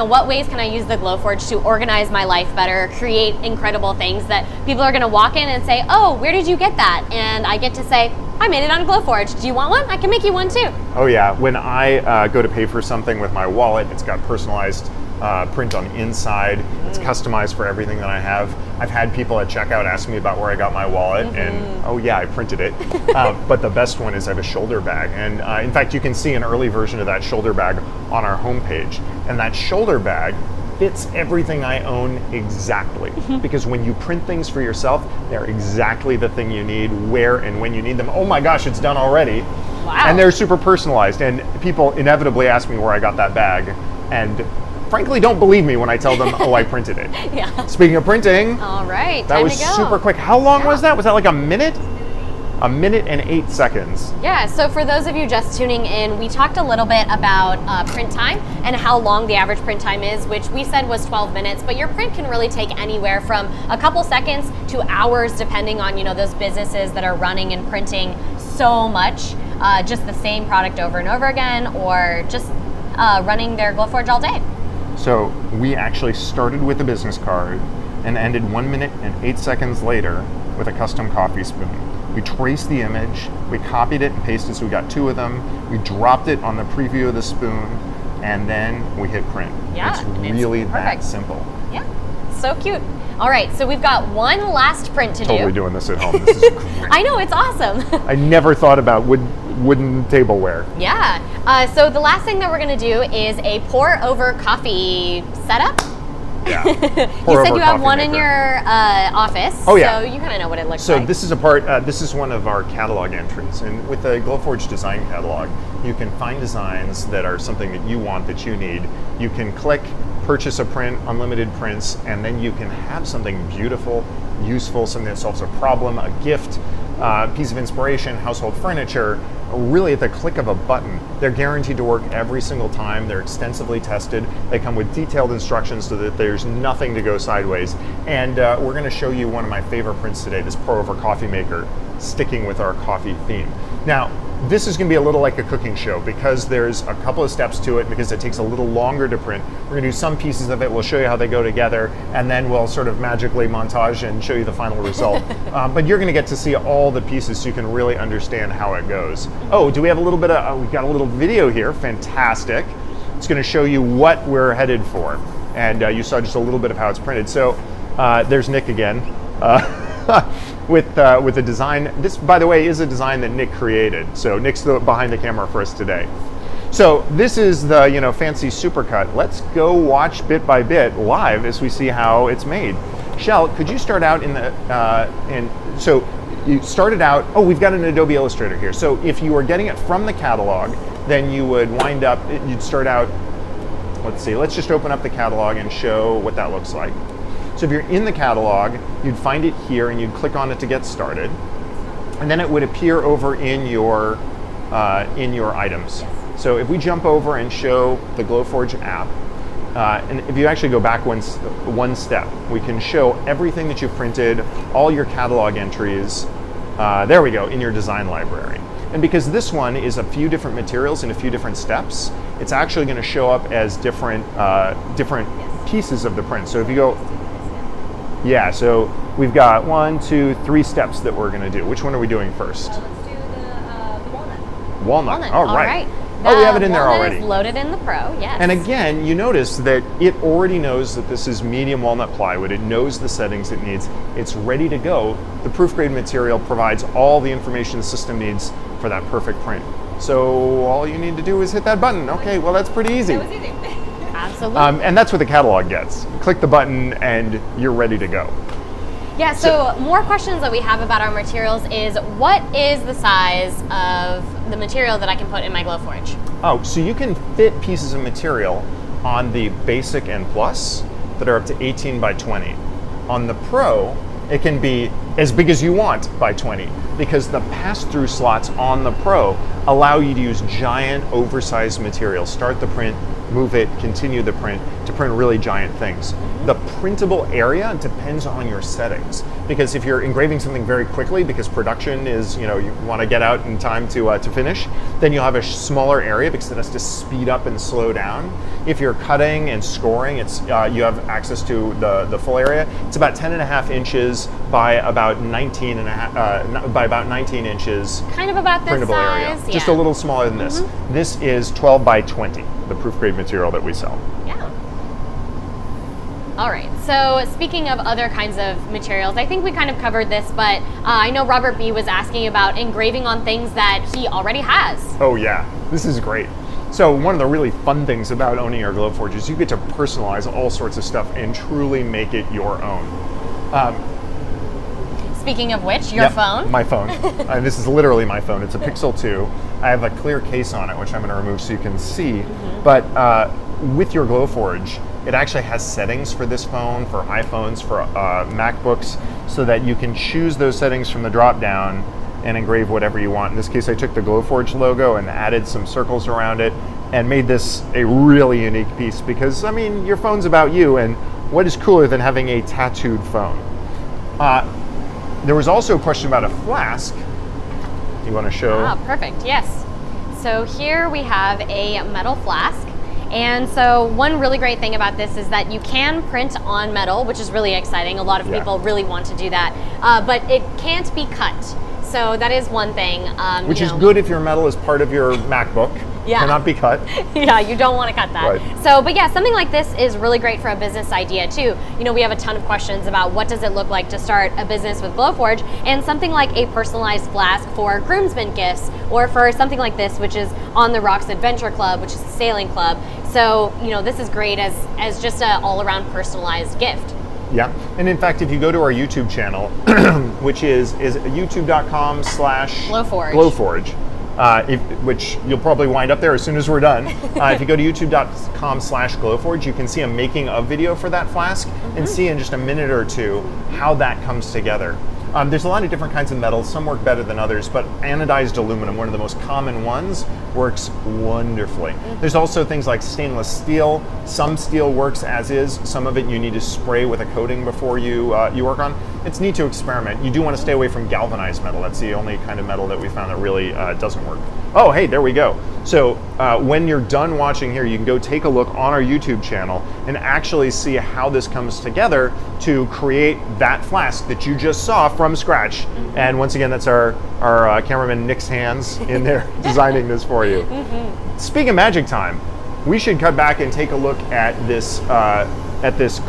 what ways can I use the Glowforge to organize my life better, create incredible things that people are going to walk in and say, oh, where did you get that? And I get to say, I made it on Glowforge. Do you want one? I can make you one too. Oh yeah, when I go to pay for something with my wallet, it's got personalized print on the inside. It's customized for everything that I have. I've had people at checkout ask me about where I got my wallet, and oh yeah, I printed it. But the best one is I have a shoulder bag, and in fact, you can see an early version of that shoulder bag on our homepage. And that shoulder bag fits everything I own exactly. Because when you print things for yourself, they're exactly the thing you need, where and when you need them. Oh my gosh, it's done already. Wow. And they're super personalized, and people inevitably ask me where I got that bag. and frankly don't believe me when I tell them, oh, I printed it. Yeah. Speaking of printing, All right, that time was to go. super quick. How long was that? Was that like a minute? A minute and 8 seconds. Yeah, so for those of you just tuning in, we talked a little bit about print time and how long the average print time is, which we said was 12 minutes, but your print can really take anywhere from a couple seconds to hours, depending on, you know, those businesses that are running and printing so much, just the same product over and over again, or just running their Glowforge all day. So we actually started with a business card and ended 1 minute and 8 seconds later with a custom coffee spoon. We traced the image, we copied it and pasted, so we got 2 of them. We dropped it on the preview of the spoon, and then we hit print. Yeah, it's really it's that perfect. simple. Yeah, so cute. All right, so we've got one last print to Totally do. doing this at home. This is great. I know, it's awesome. I never thought about wooden tableware. Yeah, so the last thing that we're gonna do is a pour over coffee setup. Yeah. You said you have one in your office. Oh, yeah. So you kind of know what it looks So like. this is a part, this is one of our catalog entries. And with the Glowforge design catalog, you can find designs that are something that you want, that you need. You can click, purchase a print, unlimited prints, and then you can have something beautiful, useful, something that solves a problem, a gift, piece of inspiration, household furniture, really at the click of a button. They're guaranteed to work every single time. They're extensively tested. They come with detailed instructions so that there's nothing to go sideways. And we're going to show you one of my favorite prints today, this pour over coffee maker, sticking with our coffee theme. Now, this is going to be a little like a cooking show because there's a couple of steps to it, because it takes a little longer to print. We're going to do some pieces of it, we'll show you how they go together, and then we'll sort of magically montage and show you the final result. But you're going to get to see all the pieces so you can really understand how it goes. Oh, do we have a little bit of, we've got a little video here, fantastic. It's going to show you what we're headed for. And you saw just a little bit of how it's printed. So there's Nick again. With the design. This, by the way, is a design that Nick created. So Nick's behind the camera for us today. So this is the fancy supercut. Let's go watch bit by bit live as we see how it's made. Shell, could you start out in the so you started out. Oh, we've got an Adobe Illustrator here. So if you were getting it from the catalog, then you would wind up. You'd start out. Let's see. Let's just open up the catalog and show what that looks like. So if you're in the catalog, you'd find it here and you'd click on it to get started. And then it would appear over in your items. Yes. So if we jump over and show the Glowforge app, and if you actually go back one step, we can show everything that you've printed, all your catalog entries, there we go, in your design library. And because this one is a few different materials in a few different steps, it's actually going to show up as different pieces of the print. So if you go, yeah, so we've got 1, 2, 3 steps that we're going to do. Which one are we doing first? Let's do the walnut. Walnut. All right. The we have it in there already. Is loaded in the Pro, yes. And again, you notice that it already knows that this is medium walnut plywood. It knows the settings it needs. It's ready to go. The proofgrade material provides all the information the system needs for that perfect print. So all you need to do is hit that button. Okay, well that's pretty easy. That was easy. Absolutely. And that's what the catalog gets. Click the button and you're ready to go. Yeah, so more questions that we have about our materials is, what is the size of the material that I can put in my Glowforge? Oh, so you can fit pieces of material on the Basic and Plus that are up to 18 by 20. On the Pro, it can be as big as you want by 20, because the pass-through slots on the Pro allow you to use giant, oversized material. Start the print, move it, continue the print, to print really giant things. The printable area depends on your settings, because if you're engraving something very quickly, because production is, you want to get out in time to finish, then you'll have a smaller area because it has to speed up and slow down. If you're cutting and scoring, it's you have access to the full area. It's about 10.5 inches by about 19 inches. Kind of about this printable size. area. Yeah. Just a little smaller than this. This is 12 by 20, the proofgrade material that we sell. Yeah. All right, so speaking of other kinds of materials, I think we kind of covered this, but I know Robert B. was asking about engraving on things that he already has. Oh yeah, this is great. So one of the really fun things about owning our Glowforge is you get to personalize all sorts of stuff and truly make it your own. Speaking of which, your phone? My phone. This is literally my phone. It's a Pixel 2. I have a clear case on it, which I'm going to remove so you can see. But with your Glowforge, it actually has settings for this phone, for iPhones, for MacBooks, so that you can choose those settings from the drop down and engrave whatever you want. In this case, I took the Glowforge logo and added some circles around it and made this a really unique piece because, I mean, your phone's about you, and what is cooler than having a tattooed phone? There was also a question about a flask. You want to show? Ah, perfect, yes. So here we have a metal flask. And so one really great thing about this is that you can print on metal, which is really exciting. A lot of people really want to do that, but it can't be cut. So that is one thing. Which is good if your metal is part of your MacBook. Yeah. Cannot be cut. Yeah, you don't want to cut that. Right. So, but yeah, something like this is really great for a business idea too. You know, we have a ton of questions about what does it look like to start a business with Glowforge, and something like a personalized flask for groomsmen gifts, or for something like this, which is On the Rocks Adventure Club, which is a sailing club. So, you know, this is great as just an all-around personalized gift. Yeah, and in fact, if you go to our YouTube channel, which is youtube.com/Glowforge, which you'll probably wind up there as soon as we're done. If you go to youtube.com/Glowforge, you can see a making of video for that flask and see in just a minute or two how that comes together. There's a lot of different kinds of metals. Some work better than others, but anodized aluminum, one of the most common ones, works wonderfully. There's also things like stainless steel. Some steel works as is. Some of it you need to spray with a coating before you work on. It's neat to experiment. You do want to stay away from galvanized metal. That's the only kind of metal that we found that really doesn't work. Oh, hey, there we go. So when you're done watching here, you can go take a look on our YouTube channel and actually see how this comes together to create that flask that you just saw from scratch. And once again, that's our cameraman Nick's hands in there designing this for you. Speaking of magic time, we should cut back and take a look at this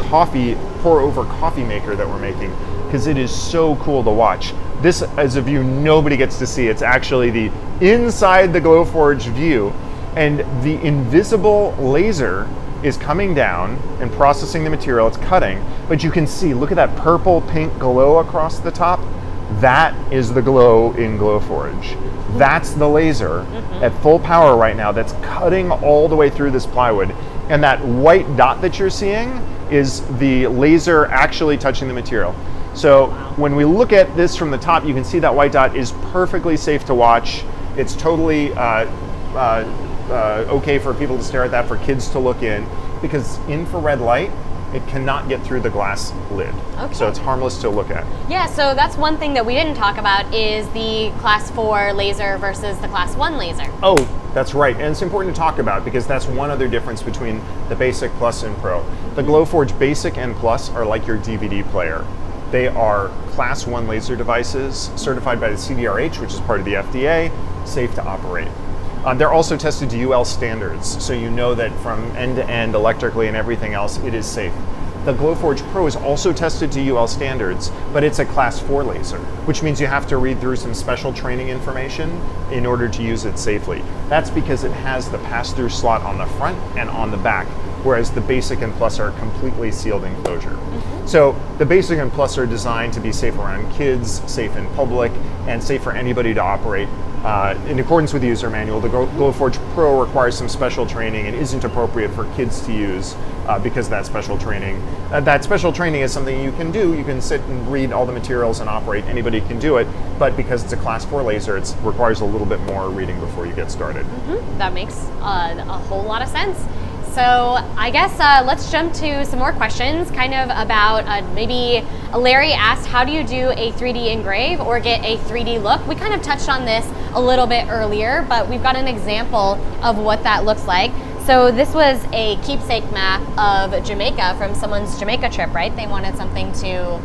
coffee pour-over coffee maker that we're making, because it is so cool to watch. This, as a view nobody gets to see. It's actually the inside the Glowforge view, and the invisible laser is coming down and processing the material. It's cutting, but you can see, look at that purple pink glow across the top. That is the glow in Glowforge. That's the laser at full power right now that's cutting all the way through this plywood. And that white dot that you're seeing is the laser actually touching the material. So when we look at this from the top, you can see that white dot is perfectly safe to watch. It's totally okay for people to stare at that, for kids to look in, because infrared light, it cannot get through the glass lid. Okay. So it's harmless to look at. Yeah, so that's one thing that we didn't talk about is the Class 4 laser versus the Class 1 laser. Oh, that's right. And it's important to talk about because that's one other difference between the Basic, Plus, and Pro. The Glowforge Basic and Plus are like your DVD player. They are Class 1 laser devices certified by the CDRH, which is part of the FDA, safe to operate. They're also tested to UL standards, so you know that from end to end, electrically and everything else, it is safe. The Glowforge Pro is also tested to UL standards, but it's a Class 4 laser, which means you have to read through some special training information in order to use it safely. That's because it has the pass-through slot on the front and on the back, whereas the Basic and Plus are completely sealed enclosure. So the Basic and Plus are designed to be safe around kids, safe in public, and safe for anybody to operate. In accordance with the user manual, the Glowforge Pro requires some special training and isn't appropriate for kids to use because of that special training. That special training is something you can do. You can sit and read all the materials and operate. Anybody can do it, but because it's a Class 4 laser, it requires a little bit more reading before you get started. That makes a whole lot of sense. So I guess let's jump to some more questions, kind of about maybe Larry asked, how do you do a 3D engrave or get a 3D look? We kind of touched on this a little bit earlier, but we've got an example of what that looks like. So this was a keepsake map of Jamaica from someone's Jamaica trip, right? They wanted something to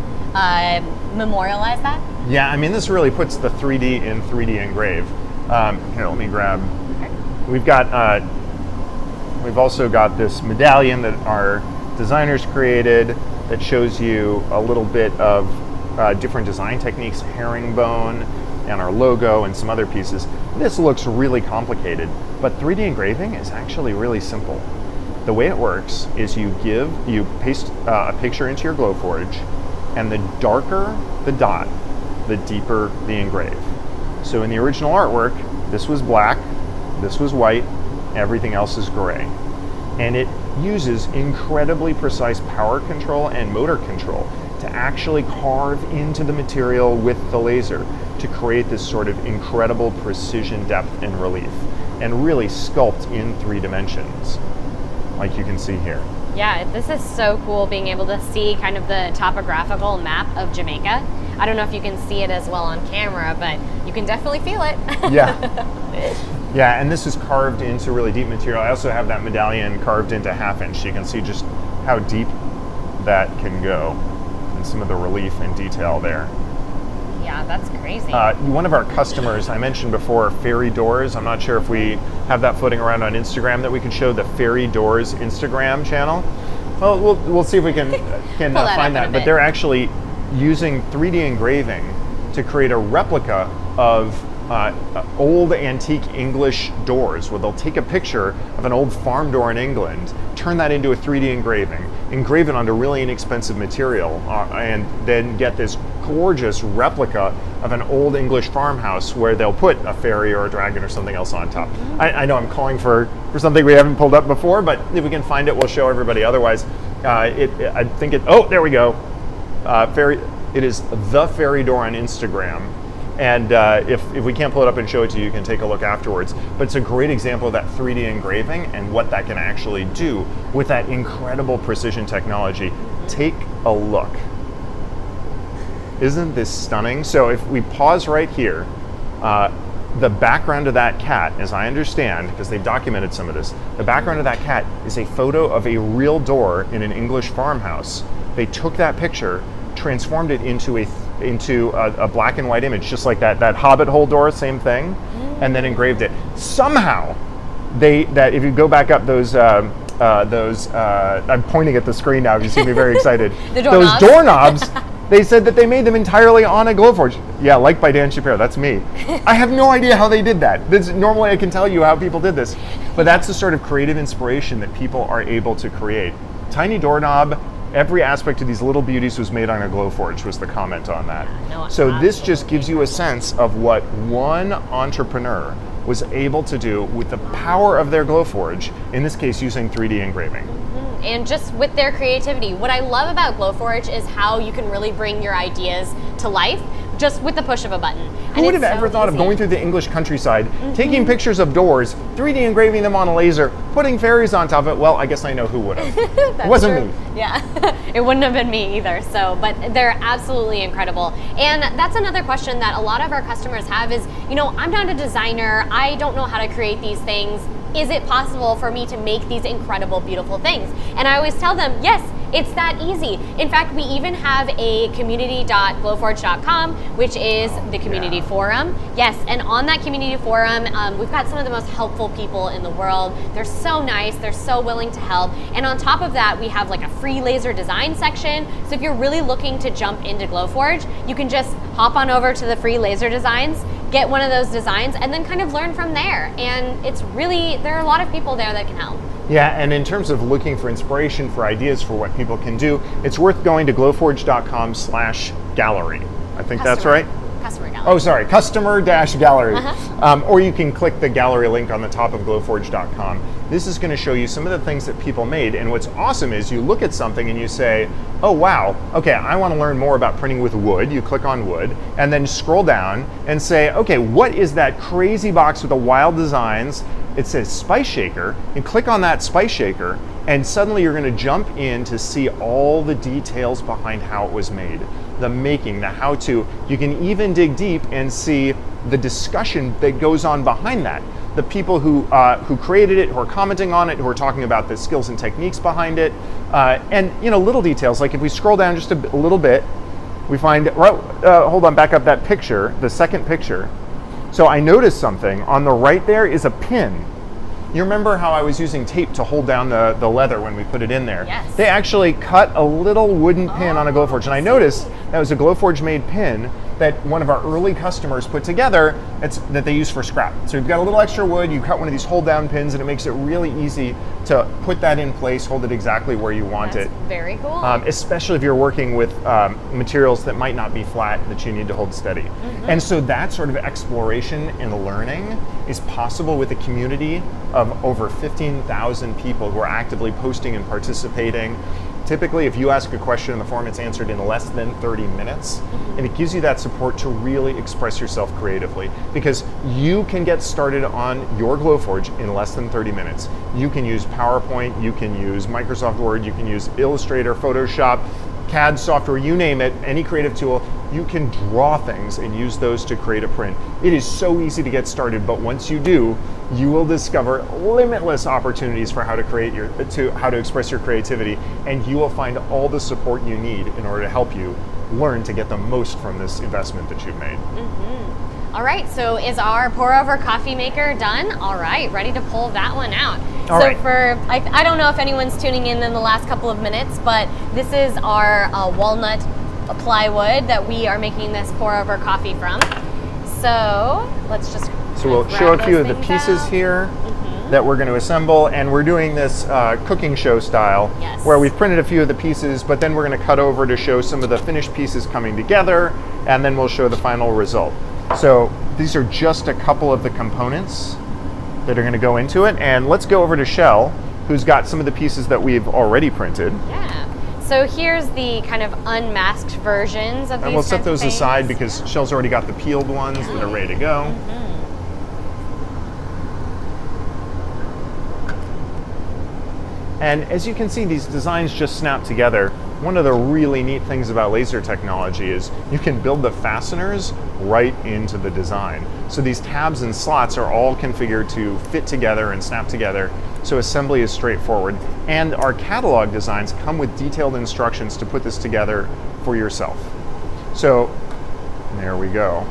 memorialize that? Yeah, I mean, this really puts the 3D in 3D engrave. Here, let me grab. Okay. We've also got this medallion that our designers created that shows you a little bit of different design techniques, herringbone, and our logo, and some other pieces. This looks really complicated, but 3D engraving is actually really simple. The way it works is you paste a picture into your Glowforge, and the darker the dot, the deeper the engrave. So in the original artwork, this was black, this was white, everything else is gray. and it uses incredibly precise power control and motor control to actually carve into the material with the laser to create this sort of incredible precision, depth, and relief, and really sculpt in 3 dimensions, like you can see here. Yeah, this is so cool being able to see kind of the topographical map of Jamaica. I don't know if you can see it as well on camera, but you can definitely feel it. Yeah. Yeah, and this is carved into really deep material. I also have that medallion carved into 1/2 inch. So you can see just how deep that can go and some of the relief and detail there. Yeah, that's crazy. One of our customers, I mentioned before, Fairy Doors. I'm not sure if we have that floating around on Instagram that we could show, the Fairy Doors Instagram channel. Well, we'll see if we can find that. But they're actually using 3D engraving to create a replica of old antique English doors, where they'll take a picture of an old farm door in England, turn that into a 3D engraving, engrave it onto really inexpensive material, and then get this gorgeous replica of an old English farmhouse where they'll put a fairy or a dragon or something else on top. I know I'm calling for something we haven't pulled up before, but if we can find it, we'll show everybody. Otherwise, I think oh, there we go. It is the Fairy Door on Instagram. And if we can't pull it up and show it to you, you can take a look afterwards. But it's a great example of that 3D engraving and what that can actually do with that incredible precision technology. Take a look. Isn't this stunning? So if we pause right here, the background of that cat, as I understand, because they've documented some of this, the background of that cat is a photo of a real door in an English farmhouse. They took that picture, transformed it into a black and white image, just like that Hobbit hole door, same thing, and then engraved it. Somehow, if you go back up those, I'm pointing at the screen now, you see me very excited. Those doorknobs, they said that they made them entirely on a Glowforge. Yeah, like by Dan Shapiro, that's me. I have no idea how they did that. Normally I can tell you how people did this, but that's the sort of creative inspiration that people are able to create. Tiny doorknob, every aspect of these little beauties was made on a Glowforge, was the comment on that. No, so this just gives you a sense of what one entrepreneur was able to do with the power of their Glowforge, in this case using 3D engraving. And just with their creativity. What I love about Glowforge is how you can really bring your ideas to life just with the push of a button. Who would have ever thought of going through the English countryside, taking pictures of doors, 3D engraving them on a laser, putting fairies on top of it? Well, I guess I know who would have. It wasn't me. Yeah, it wouldn't have been me either. So, but they're absolutely incredible. And that's another question that a lot of our customers have is, I'm not a designer. I don't know how to create these things. Is it possible for me to make these incredible, beautiful things? And I always tell them, yes, it's that easy. In fact, we even have a community.glowforge.com, which is the community forum. Yes, and on that community forum, we've got some of the most helpful people in the world. They're so nice, they're so willing to help. And on top of that, we have like a free laser design section. So if you're really looking to jump into Glowforge, you can just hop on over to the free laser designs, get one of those designs, and then kind of learn from there. And it's really, there are a lot of people there that can help. Yeah, and in terms of looking for inspiration, for ideas for what people can do, it's worth going to glowforge.com/gallery. I think that's right. Customer gallery. Oh, sorry, customer-gallery. Or you can click the gallery link on the top of glowforge.com. This is going to show you some of the things that people made. And what's awesome is you look at something and you say, oh, wow, okay, I want to learn more about printing with wood. You click on wood and then scroll down and say, okay, what is that crazy box with the wild designs? It says Spice Shaker, and click on that Spice Shaker, and suddenly you're going to jump in to see all the details behind how it was made, the making, the how-to. You can even dig deep and see the discussion that goes on behind that. The people who created it, who are commenting on it, who are talking about the skills and techniques behind it, and little details. Like if we scroll down just a little bit, we find hold on, back up that picture, the second picture. So I noticed something on the right there is a pin. You remember how I was using tape to hold down the leather when we put it in there? Yes. They actually cut a little wooden pin on a Glowforge, and I noticed that was a Glowforge made pin that one of our early customers put together that they use for scrap. So you've got a little extra wood, you cut one of these hold down pins, and it makes it really easy to put that in place, hold it exactly where you want it. Very cool. Especially if you're working with materials that might not be flat, that you need to hold steady. And so that sort of exploration and learning is possible with a community of over 15,000 people who are actively posting and participating. Typically, if you ask a question in the forum, it's answered in less than 30 minutes. And it gives you that support to really express yourself creatively, because you can get started on your Glowforge in less than 30 minutes. You can use PowerPoint, you can use Microsoft Word, you can use Illustrator, Photoshop, CAD software, you name it, any creative tool. You can draw things and use those to create a print. It is so easy to get started, but once you do, you will discover limitless opportunities for how to express your creativity, and you will find all the support you need in order to help you learn to get the most from this investment that you've made. All right, so is our pour over coffee maker done? All right, ready to pull that one out. I don't know if anyone's tuning in the last couple of minutes, but this is our walnut plywood that we are making this pour over coffee from. So let's just we'll show a few of the pieces here that we're going to assemble, and we're doing this cooking show style, where we've printed a few of the pieces, but then we're going to cut over to show some of the finished pieces coming together, and then we'll show the final result. So these are just a couple of the components that are going to go into it, and let's go over to Shell, who's got some of the pieces that we've already printed. Yeah. So here's the kind of unmasked versions of these. And we'll set those aside because Shell's already got the peeled ones that are ready to go. And as you can see, these designs just snap together. One of the really neat things about laser technology is you can build the fasteners right into the design. So these tabs and slots are all configured to fit together and snap together, so assembly is straightforward. And our catalog designs come with detailed instructions to put this together for yourself. So there we go.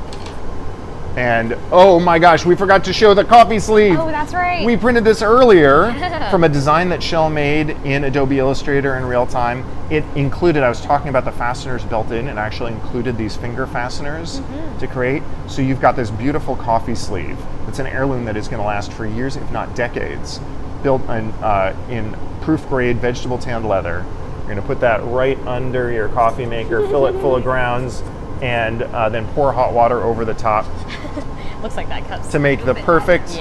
And oh my gosh, we forgot to show the coffee sleeve. Oh, that's right. We printed this earlier from a design that Shell made in Adobe Illustrator in real time. It included, I was talking about the fasteners built in, it actually included these finger fasteners to create. So you've got this beautiful coffee sleeve. It's an heirloom that is going to last for years, if not decades. Built in proof grade vegetable tanned leather. You're going to put that right under your coffee maker, fill it full of grounds, and then pour hot water over the top. Looks like that cup's to make the perfect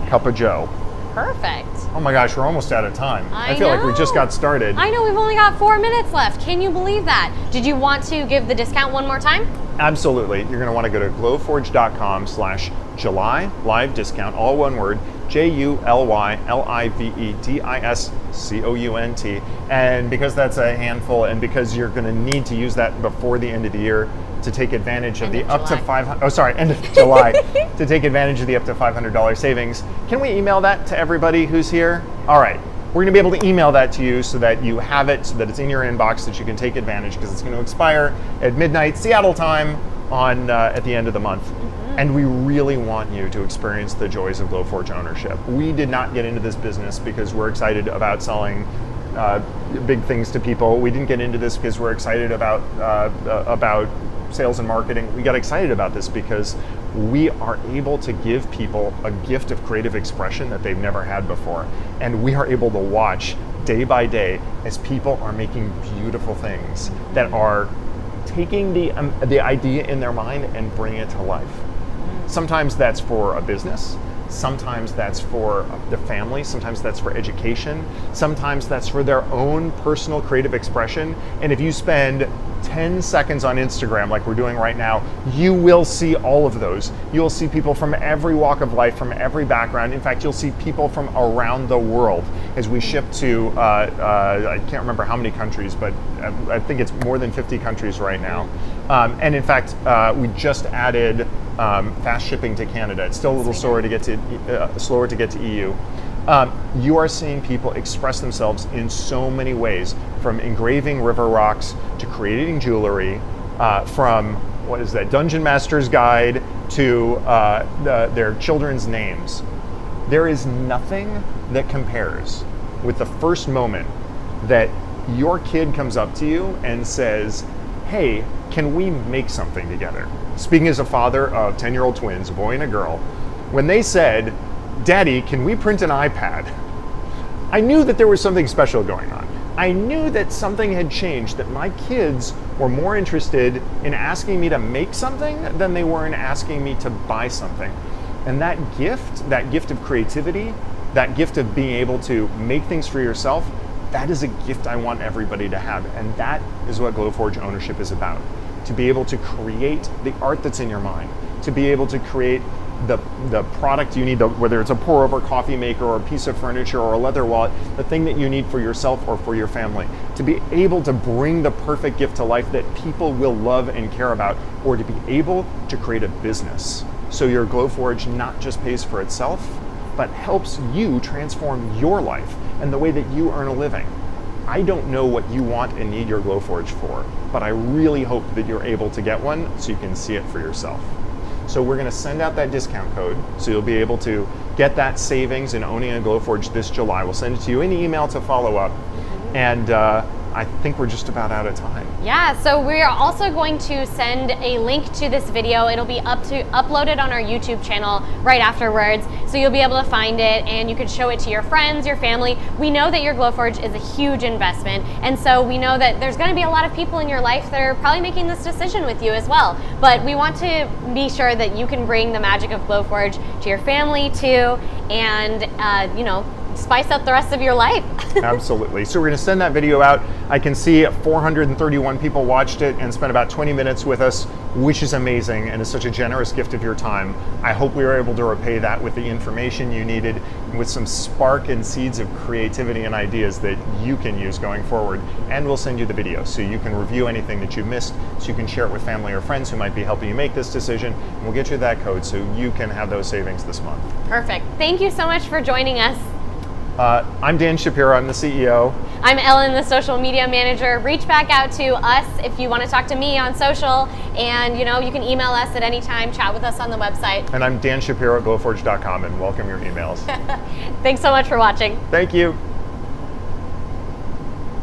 cup of joe. Perfect. Oh my gosh, we're almost out of time. I feel like we just got started. I know, we've only got 4 minutes left. Can you believe that? Did you want to give the discount one more time? Absolutely. You're going to want to go to glowforge.com/July live discount, all one word, JULYLIVEDISCOUNT. And because that's a handful, and because you're going to need to use that before the end of the year to take advantage of the up to end of July, to take advantage of the up to $500 savings. Can we email that to everybody who's here? All right. We're going to be able to email that to you so that you have it, so that it's in your inbox, that you can take advantage, because it's going to expire at midnight Seattle time on at the end of the month. And we really want you to experience the joys of Glowforge ownership. We did not get into this business because we're excited about selling big things to people. We didn't get into this because we're excited about sales and marketing. We got excited about this because we are able to give people a gift of creative expression that they've never had before. And we are able to watch day by day as people are making beautiful things that are taking the idea in their mind and bringing it to life. Sometimes that's for a business, sometimes that's for the family, sometimes that's for education, sometimes that's for their own personal creative expression. And if you spend 10 seconds on Instagram like we're doing right now, you will see all of those. You'll see people from every walk of life, from every background. In fact, you'll see people from around the world as we ship to, I can't remember how many countries, but I think it's more than 50 countries right now. And in fact, we just added fast shipping to Canada. It's still a little slower to get to EU. You are seeing people express themselves in so many ways, from engraving river rocks to creating jewelry, from what is that, Dungeon Master's Guide to their children's names. There is nothing that compares with the first moment that your kid comes up to you and says, hey, can we make something together? Speaking as a father of 10-year-old twins, a boy and a girl, when they said, Daddy, can we print an iPad? I knew that there was something special going on. I knew that something had changed, that my kids were more interested in asking me to make something than they were in asking me to buy something. And that gift of creativity, that gift of being able to make things for yourself, that is a gift I want everybody to have. And that is what Glowforge ownership is about. To be able to create the art that's in your mind, to be able to create the product you need, whether it's a pour-over coffee maker or a piece of furniture or a leather wallet, the thing that you need for yourself or for your family. To be able to bring the perfect gift to life that people will love and care about, or to be able to create a business. So your Glowforge not just pays for itself, but helps you transform your life and the way that you earn a living. I don't know what you want and need your Glowforge for, but I really hope that you're able to get one so you can see it for yourself. So we're going to send out that discount code, so you'll be able to get that savings in owning a Glowforge this July. We'll send it to you in email to follow up, and I think we're just about out of time. Yeah, so we're also going to send a link to this video. It'll be uploaded on our YouTube channel right afterwards, so you'll be able to find it and you can show it to your friends, your family. We know that your Glowforge is a huge investment, and so we know that there's going to be a lot of people in your life that are probably making this decision with you as well. But we want to be sure that you can bring the magic of Glowforge to your family too, and you know, spice up the rest of your life. Absolutely. So we're going to send that video out. I can see 431 people watched it and spent about 20 minutes with us, which is amazing and is such a generous gift of your time. I hope we were able to repay that with the information you needed, with some spark and seeds of creativity and ideas that you can use going forward. And we'll send you the video so you can review anything that you missed, so you can share it with family or friends who might be helping you make this decision. And we'll get you that code so you can have those savings this month. Perfect. Thank you so much for joining us. I'm Dan Shapiro, I'm the CEO. I'm Ellen, the social media manager. Reach back out to us if you want to talk to me on social, and you know, you can email us at any time, chat with us on the website. And I'm Dan Shapiro at glowforge.com, and welcome your emails. Thanks so much for watching. Thank you.